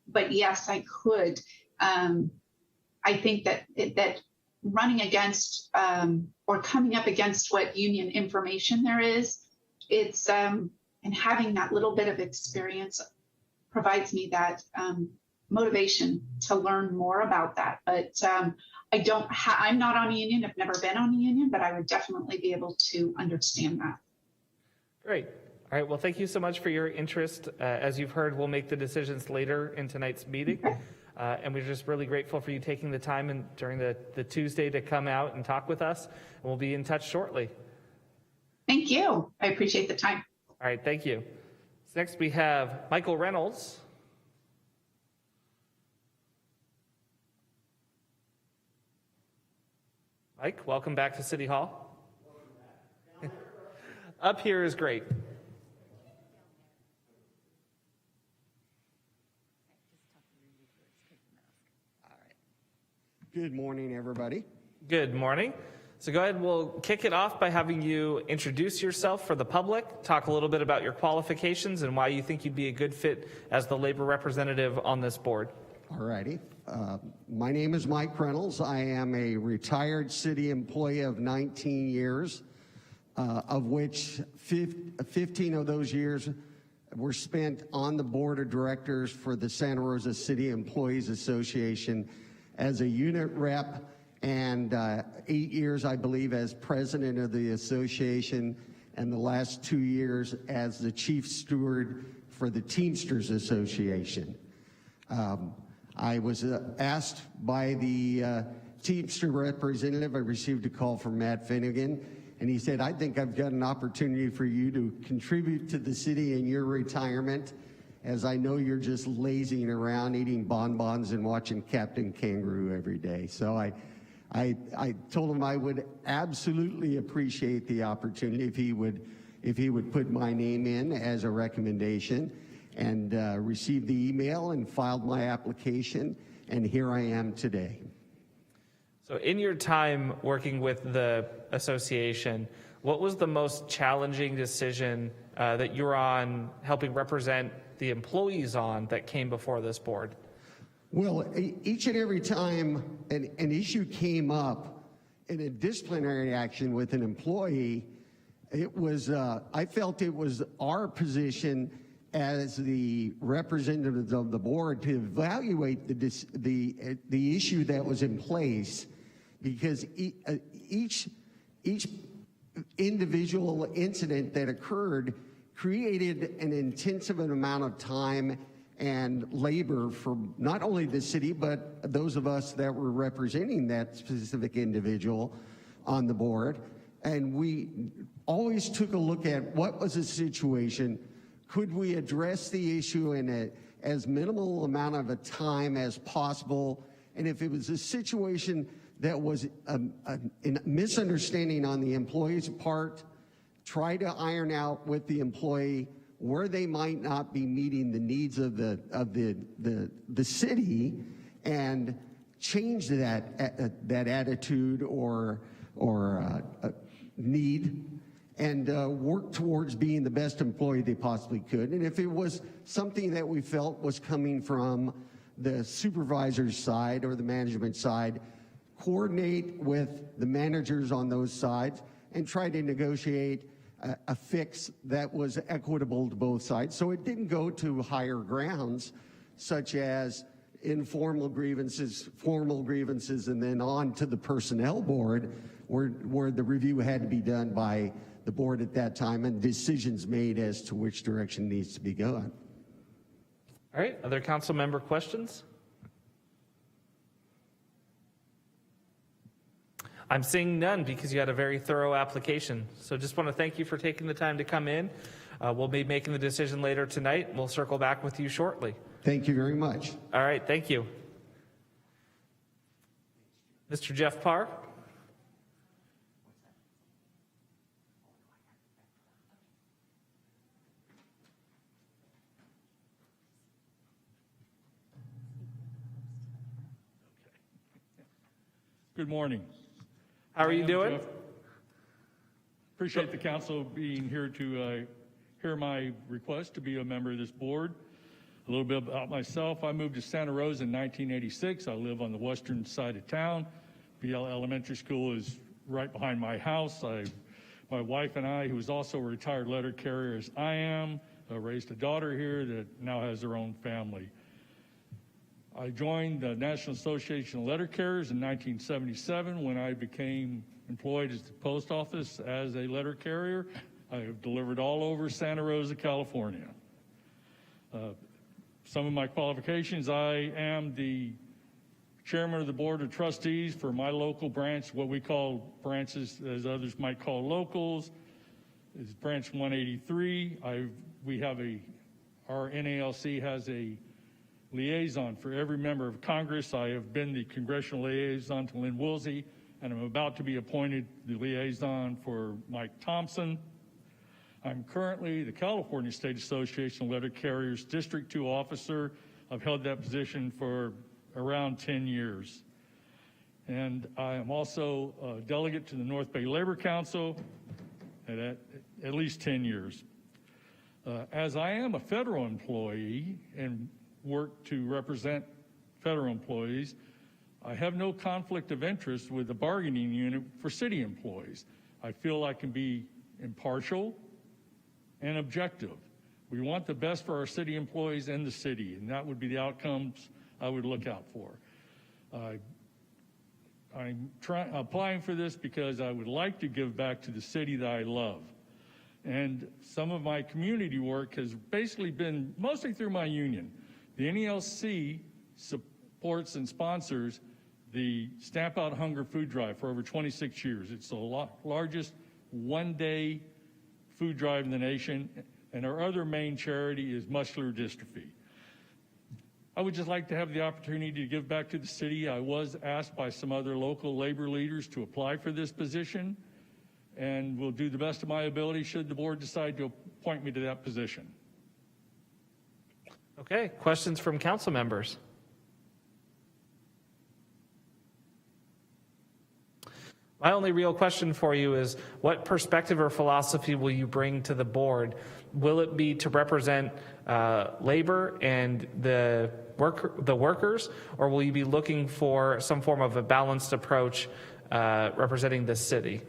But yes, I could. I think that running against or coming up against what union information there is, it's and having that little bit of experience provides me that motivation to learn more about that. But I'm not on a union. I've never been on a union, but I would definitely be able to understand that. Great. All right. Well, thank you so much for your interest. As you've heard, we'll make the decisions later in tonight's meeting. Okay. And we're just really grateful for you taking the time and during the Tuesday to come out and talk with us. And we'll be in touch shortly. Thank you. I appreciate the time. All right. Thank you. So next we have Michael Reynolds. Mike, welcome back to City Hall. Up here is great. Good morning, everybody. Good morning. So go ahead, we'll kick it off by having you introduce yourself for the public, talk a little bit about your qualifications and why you think you'd be a good fit as the labor representative on this board. All righty. My name is Mike Reynolds. I am a retired city employee of 19 years, of which 15 of those years were spent on the board of directors for the Santa Rosa City Employees Association as a unit rep, and 8 years, I believe, as president of the association, and the last 2 years as the chief steward for the Teamsters Association. I was asked by the Teamster representative, I received a call from Matt Finnegan, and he said, I think I've got an opportunity for you to contribute to the city in your retirement, as I know you're just lazing around eating bonbons and watching Captain Kangaroo every day. So I told him I would absolutely appreciate the opportunity if he would put my name in as a recommendation, and received the email and filed my application, and here I am today. So in your time working with the association, what was the most challenging decision that you're on helping represent the employees on that came before this board? Well, each and every time an issue came up in a disciplinary action with an employee, it was, I felt it was our position as the representatives of the board to evaluate the issue that was in place, because each individual incident that occurred created an intensive amount of time and labor for not only the city, but those of us that were representing that specific individual on the board. And we always took a look at what was the situation. Could we address the issue in as minimal amount of a time as possible? And if it was a situation that was a misunderstanding on the employee's part, try to iron out with the employee where they might not be meeting the needs of the city, and change that attitude or need, and work towards being the best employee they possibly could. And if it was something that we felt was coming from the supervisor's side or the management side, coordinate with the managers on those sides and try to negotiate a fix that was equitable to both sides. So it didn't go to higher grounds, such as informal grievances, formal grievances, and then on to the personnel board, where the review had to be done by the board at that time and decisions made as to which direction needs to be going. All right, other council member questions? I'm seeing none because you had a very thorough application. So just want to thank you for taking the time to come in. We'll be making the decision later tonight. We'll circle back with you shortly. Thank you very much. All right, thank you. Mr. Jeff Parr. Good morning. How are you doing? Jeff. Appreciate the council being here to hear my request to be a member of this board. A little bit about myself. I moved to Santa Rosa in 1986. I live on the western side of town. BL Elementary School is right behind my house. My wife and I, who is also a retired letter carrier as I am, raised a daughter here that now has her own family. I joined the National Association of Letter Carriers in 1977 when I became employed at the post office as a letter carrier. I have delivered all over Santa Rosa, California. Some of my qualifications: I am the chairman of the board of trustees for my local branch, what we call branches, as others might call locals. It's branch 183. Our NALC has a liaison for every member of Congress. I have been the congressional liaison to Lynn Woolsey, and I'm about to be appointed the liaison for Mike Thompson. I'm currently the California State Association of Letter Carriers District 2 officer. I've held that position for around 10 years. And I am also a delegate to the North Bay Labor Council at least 10 years. As I am a federal employee and work to represent federal employees, I have no conflict of interest with the bargaining unit for city employees. I feel I can be impartial and objective. We want the best for our city employees and the city, and that would be the outcomes I would look out for. I'm applying for this because I would like to give back to the city that I love. And some of my community work has basically been mostly through my union. The NELC supports and sponsors the Stamp Out Hunger food drive for over 26 years. It's the largest one-day food drive in the nation, and our other main charity is muscular dystrophy. I would just like to have the opportunity to give back to the city. I was asked by some other local labor leaders to apply for this position, and will do the best of my ability should the board decide to appoint me to that position. Okay, questions from council members? My only real question for you is, what perspective or philosophy will you bring to the board? Will it be to represent labor and the workers, or will you be looking for some form of a balanced approach representing the city?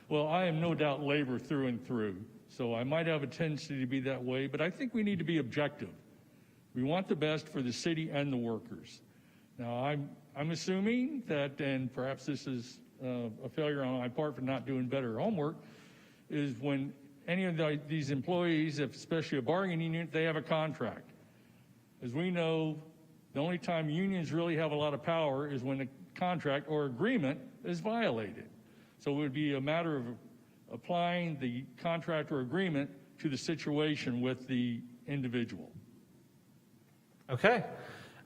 Well, I am no doubt labor through and through, so I might have a tendency to be that way, but I think we need to be objective. We want the best for the city and the workers. Now, I'm assuming that, and perhaps this is a failure on my part for not doing better homework, is when any of these employees, especially a bargaining unit, they have a contract. As we know, the only time unions really have a lot of power is when the contract or agreement is violated. So it would be a matter of applying the contract or agreement to the situation with the individual. Okay.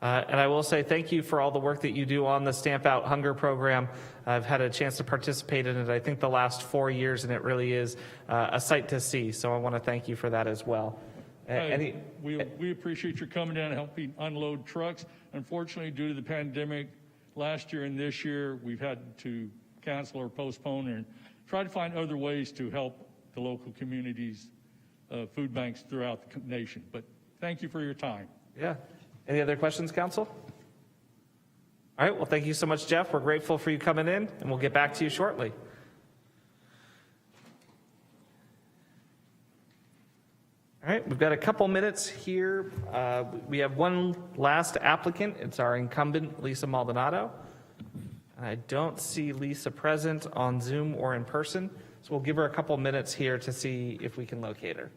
And I will say thank you for all the work that you do on the Stamp Out Hunger program. I've had a chance to participate in it, I think, the last 4 years, and it really is a sight to see. So I want to thank you for that as well. We appreciate your coming down and helping unload trucks. Unfortunately, due to the pandemic, last year and this year, we've had to cancel or postpone and try to find other ways to help the local communities, food banks throughout the nation. But thank you for your time. Yeah. Any other questions, council? All right, well, thank you so much, Jeff. We're grateful for you coming in, and we'll get back to you shortly. All right, we've got a couple minutes here. We have one last applicant. It's our incumbent, Lisa Maldonado. I don't see Lisa present on Zoom or in person, so we'll give her a couple minutes here to see if we can locate her.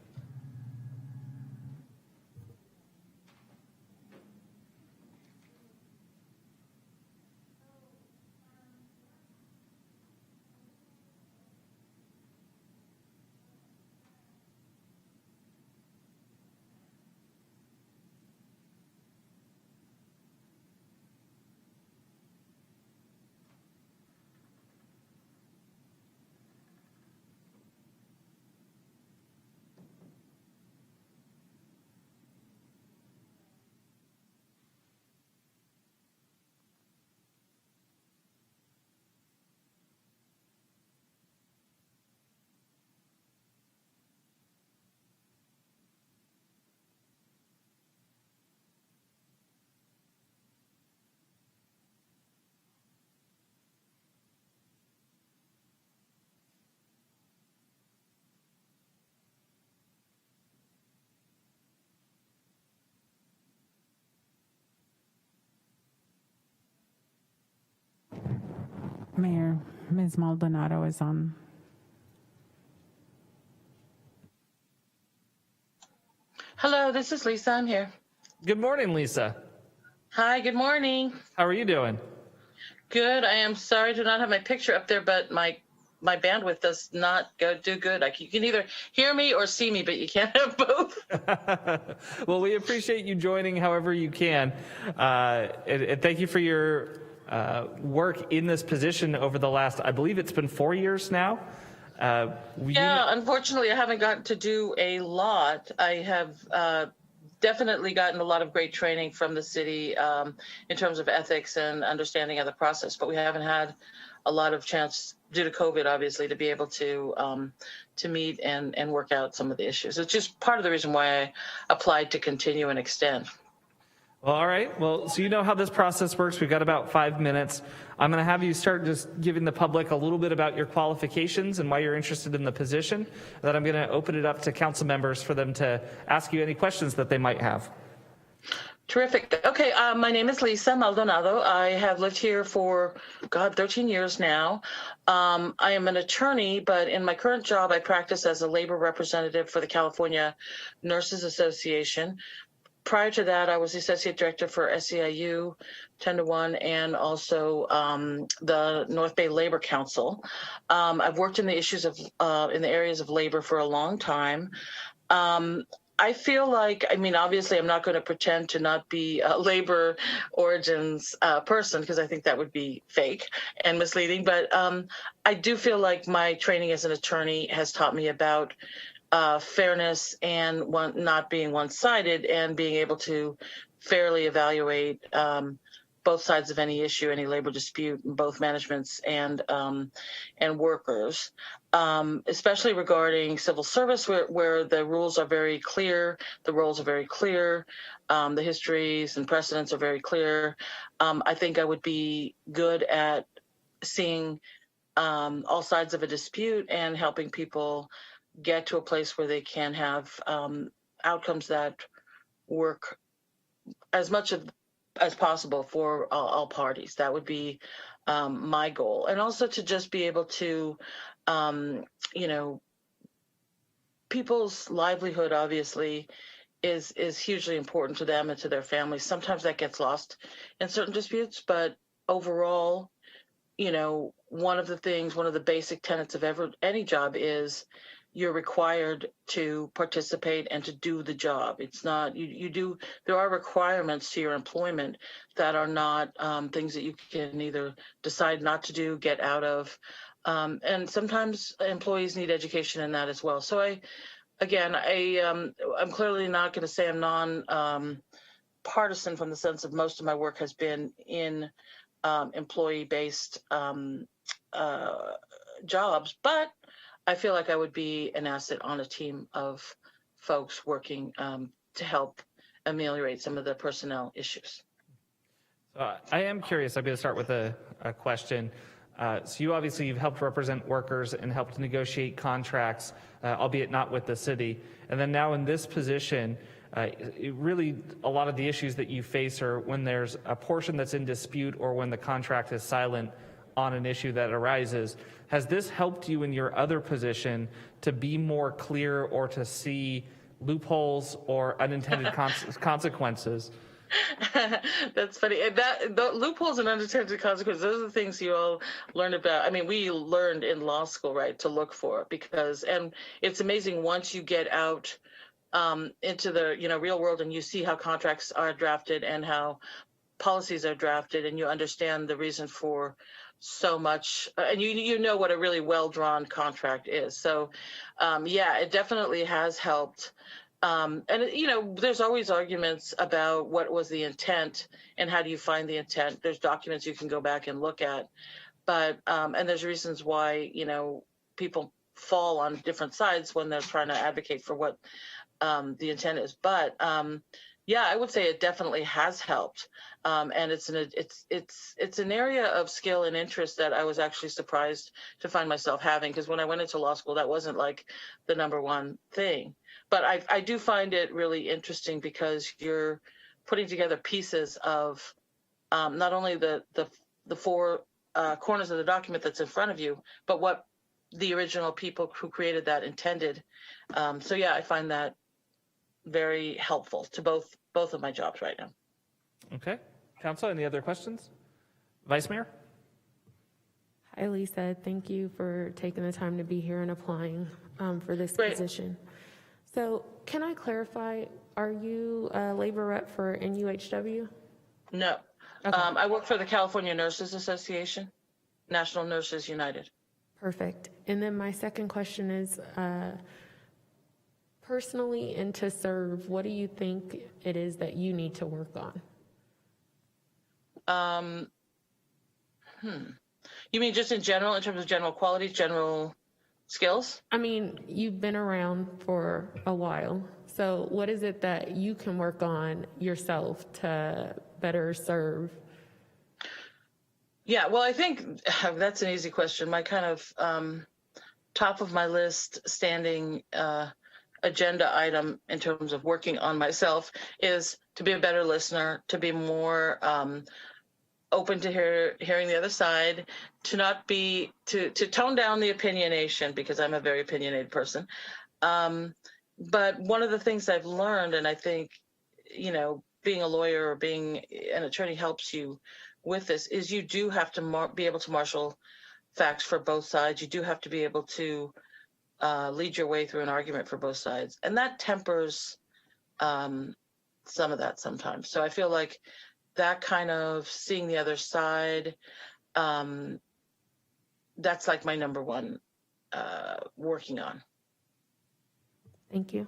Mayor, Ms. Maldonado is on. Hello, this is Lisa. I'm here. Good morning, Lisa. Hi, good morning. How are you doing? Good. I am sorry to not have my picture up there, but my bandwidth does not do good. You can either hear me or see me, but you can't have both. Well, we appreciate you joining however you can. And thank you for your work in this position over the last, I believe it's been 4 years now. Yeah, unfortunately, I haven't gotten to do a lot. I have definitely gotten a lot of great training from the city in terms of ethics and understanding of the process, but we haven't had a lot of chance due to COVID, obviously, to be able to meet and work out some of the issues. It's just part of the reason why I applied to continue and extend. Well, all right. Well, so you know how this process works. We've got about 5 minutes. I'm going to have you start just giving the public a little bit about your qualifications and why you're interested in the position. Then I'm going to open it up to council members for them to ask you any questions that they might have. Terrific. Okay, my name is Lisa Maldonado. I have lived here for, 13 years now. I am an attorney, but in my current job, I practice as a labor representative for the California Nurses Association. Prior to that, I was the associate director for SEIU 10-1 and also the North Bay Labor Council. I've worked in the issues of in the areas of labor for a long time. I feel like, I mean, obviously, I'm not going to pretend to not be a labor origins person because I think that would be fake and misleading. But I do feel like my training as an attorney has taught me about fairness and not being one-sided and being able to fairly evaluate both sides of any issue, any labor dispute, both managements and workers, especially regarding civil service where the rules are very clear, the roles are very clear, the histories and precedents are very clear. I think I would be good at seeing all sides of a dispute and helping people get to a place where they can have outcomes that work as much as possible for all parties. That would be my goal. And also to just be able to, people's livelihood obviously is hugely important to them and to their families. Sometimes that gets lost in certain disputes, but overall, one of the basic tenets of any job is you're required to participate and to do the job. It's not, there are requirements to your employment that are not things that you can either decide not to do, get out of. And sometimes employees need education in that as well. So I'm clearly not going to say I'm non-partisan from the sense of most of my work has been in employee-based jobs, but I feel like I would be an asset on a team of folks working to help ameliorate some of the personnel issues. I am curious. I'm going to start with a question. So you've helped represent workers and helped negotiate contracts, albeit not with the city. And then now in this position, really a lot of the issues that you face are when there's a portion that's in dispute or when the contract is silent on an issue that arises. Has this helped you in your other position to be more clear or to see loopholes or unintended consequences? That's funny. And the loopholes and unintended consequences, those are the things you all learn about. I mean, we learned in law school, right, to look for, and it's amazing once you get out into the real world and you see how contracts are drafted and how policies are drafted and you understand the reason for so much, and you know what a really well-drawn contract is. So it definitely has helped. And there's always arguments about what was the intent and how do you find the intent. There's documents you can go back and look at, but and there's reasons why people fall on different sides when they're trying to advocate for what the intent is. But I would say it definitely has helped, and it's an area of skill and interest that I was actually surprised to find myself having, because when I went into law school, that wasn't like the number one thing. But I do find it really interesting because you're putting together pieces of not only the four corners of the document that's in front of you, but what the original people who created that intended. I find that very helpful to both of my jobs right now. Okay. Council, any other questions? Vice Mayor? Hi, Lisa. Thank you for taking the time to be here and applying for this position. So can I clarify, are you a labor rep for NUHW? No. Okay. I work for the California Nurses Association, National Nurses United. Perfect. And then my second question is, Personally and to serve, what do you think it is that you need to work on? You mean just in general, in terms of general qualities, general skills? I mean, you've been around for a while. So what is it that you can work on yourself to better serve? Yeah, well, I think that's an easy question. My kind of top of my list standing agenda item in terms of working on myself is to be a better listener, to be more open to hearing the other side, to not be, to tone down the opinionation, because I'm a very opinionated person. But one of the things I've learned, and I think, you know, being a lawyer or being an attorney helps you with this, is you do have to be able to marshal facts for both sides. You do have to be able to lead your way through an argument for both sides. And that tempers some of that sometimes. So I feel like that kind of seeing the other side, that's like my number one working on. Thank you.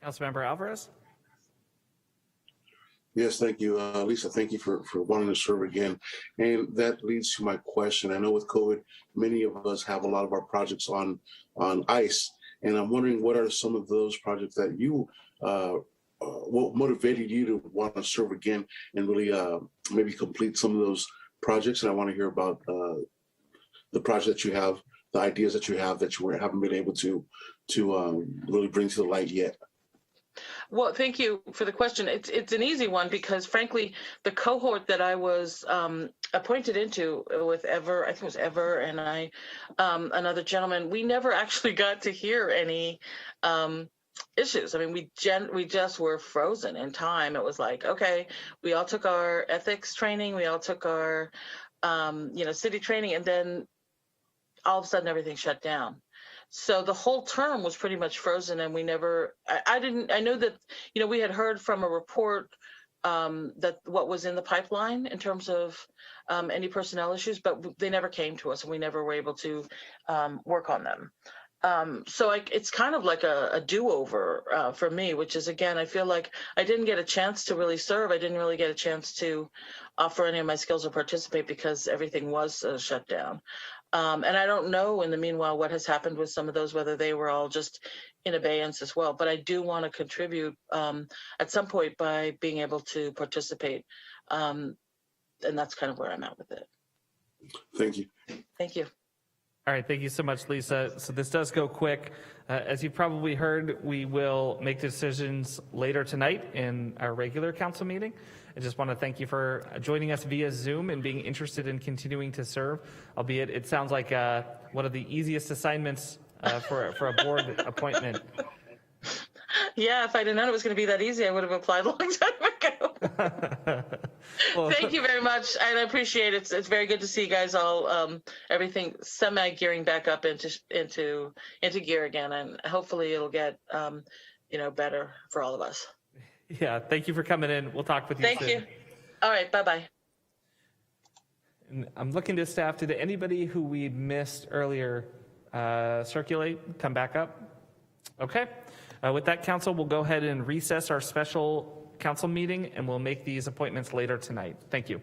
Councilmember Alvarez? Yes, thank you, Lisa. Thank you for wanting to serve again. And that leads to my question. I know with COVID, many of us have a lot of our projects on ice. And I'm wondering, what are some of those projects that you, what motivated you to want to serve again and really maybe complete some of those projects? And I want to hear about the projects that you have, the ideas that you have that you haven't been able to really bring to the light yet. Well, thank you for the question. It's an easy one because, frankly, the cohort that I was appointed into with Ever, I think it was Ever, and I, another gentleman, we never actually got to hear any issues. I mean, we just were frozen in time. It was like, okay, we all took our ethics training, we all took our, city training, and then all of a sudden everything shut down. So the whole term was pretty much frozen, and we never, I know that, we had heard from a report that what was in the pipeline in terms of any personnel issues, but they never came to us and we never were able to work on them. So it's kind of like a do-over for me, which is, again, I feel like I didn't get a chance to really serve. I didn't really get a chance to offer any of my skills or participate because everything was shut down. And I don't know in the meanwhile what has happened with some of those, whether they were all just in abeyance as well. But I do want to contribute at some point by being able to participate. And that's kind of where I'm at with it. Thank you. Thank you. All right, thank you so much, Lisa. So this does go quick. As you've probably heard, we will make decisions later tonight in our regular council meeting. I just want to thank you for joining us via Zoom and being interested in continuing to serve, albeit it sounds like one of the easiest assignments for a board appointment. Yeah, if I didn't know it was going to be that easy, I would have applied a long time ago. Well, thank you very much, and I appreciate it. It's very good to see you guys all, everything semi-gearing back up into gear again, and hopefully it'll get, better for all of us. Yeah, thank you for coming in. We'll talk with you soon. Thank you. All right, bye-bye. And I'm looking to staff. Did anybody who we missed earlier circulate, come back up? Okay. With that, council, we'll go ahead and recess our special council meeting, and we'll make these appointments later tonight. Thank you.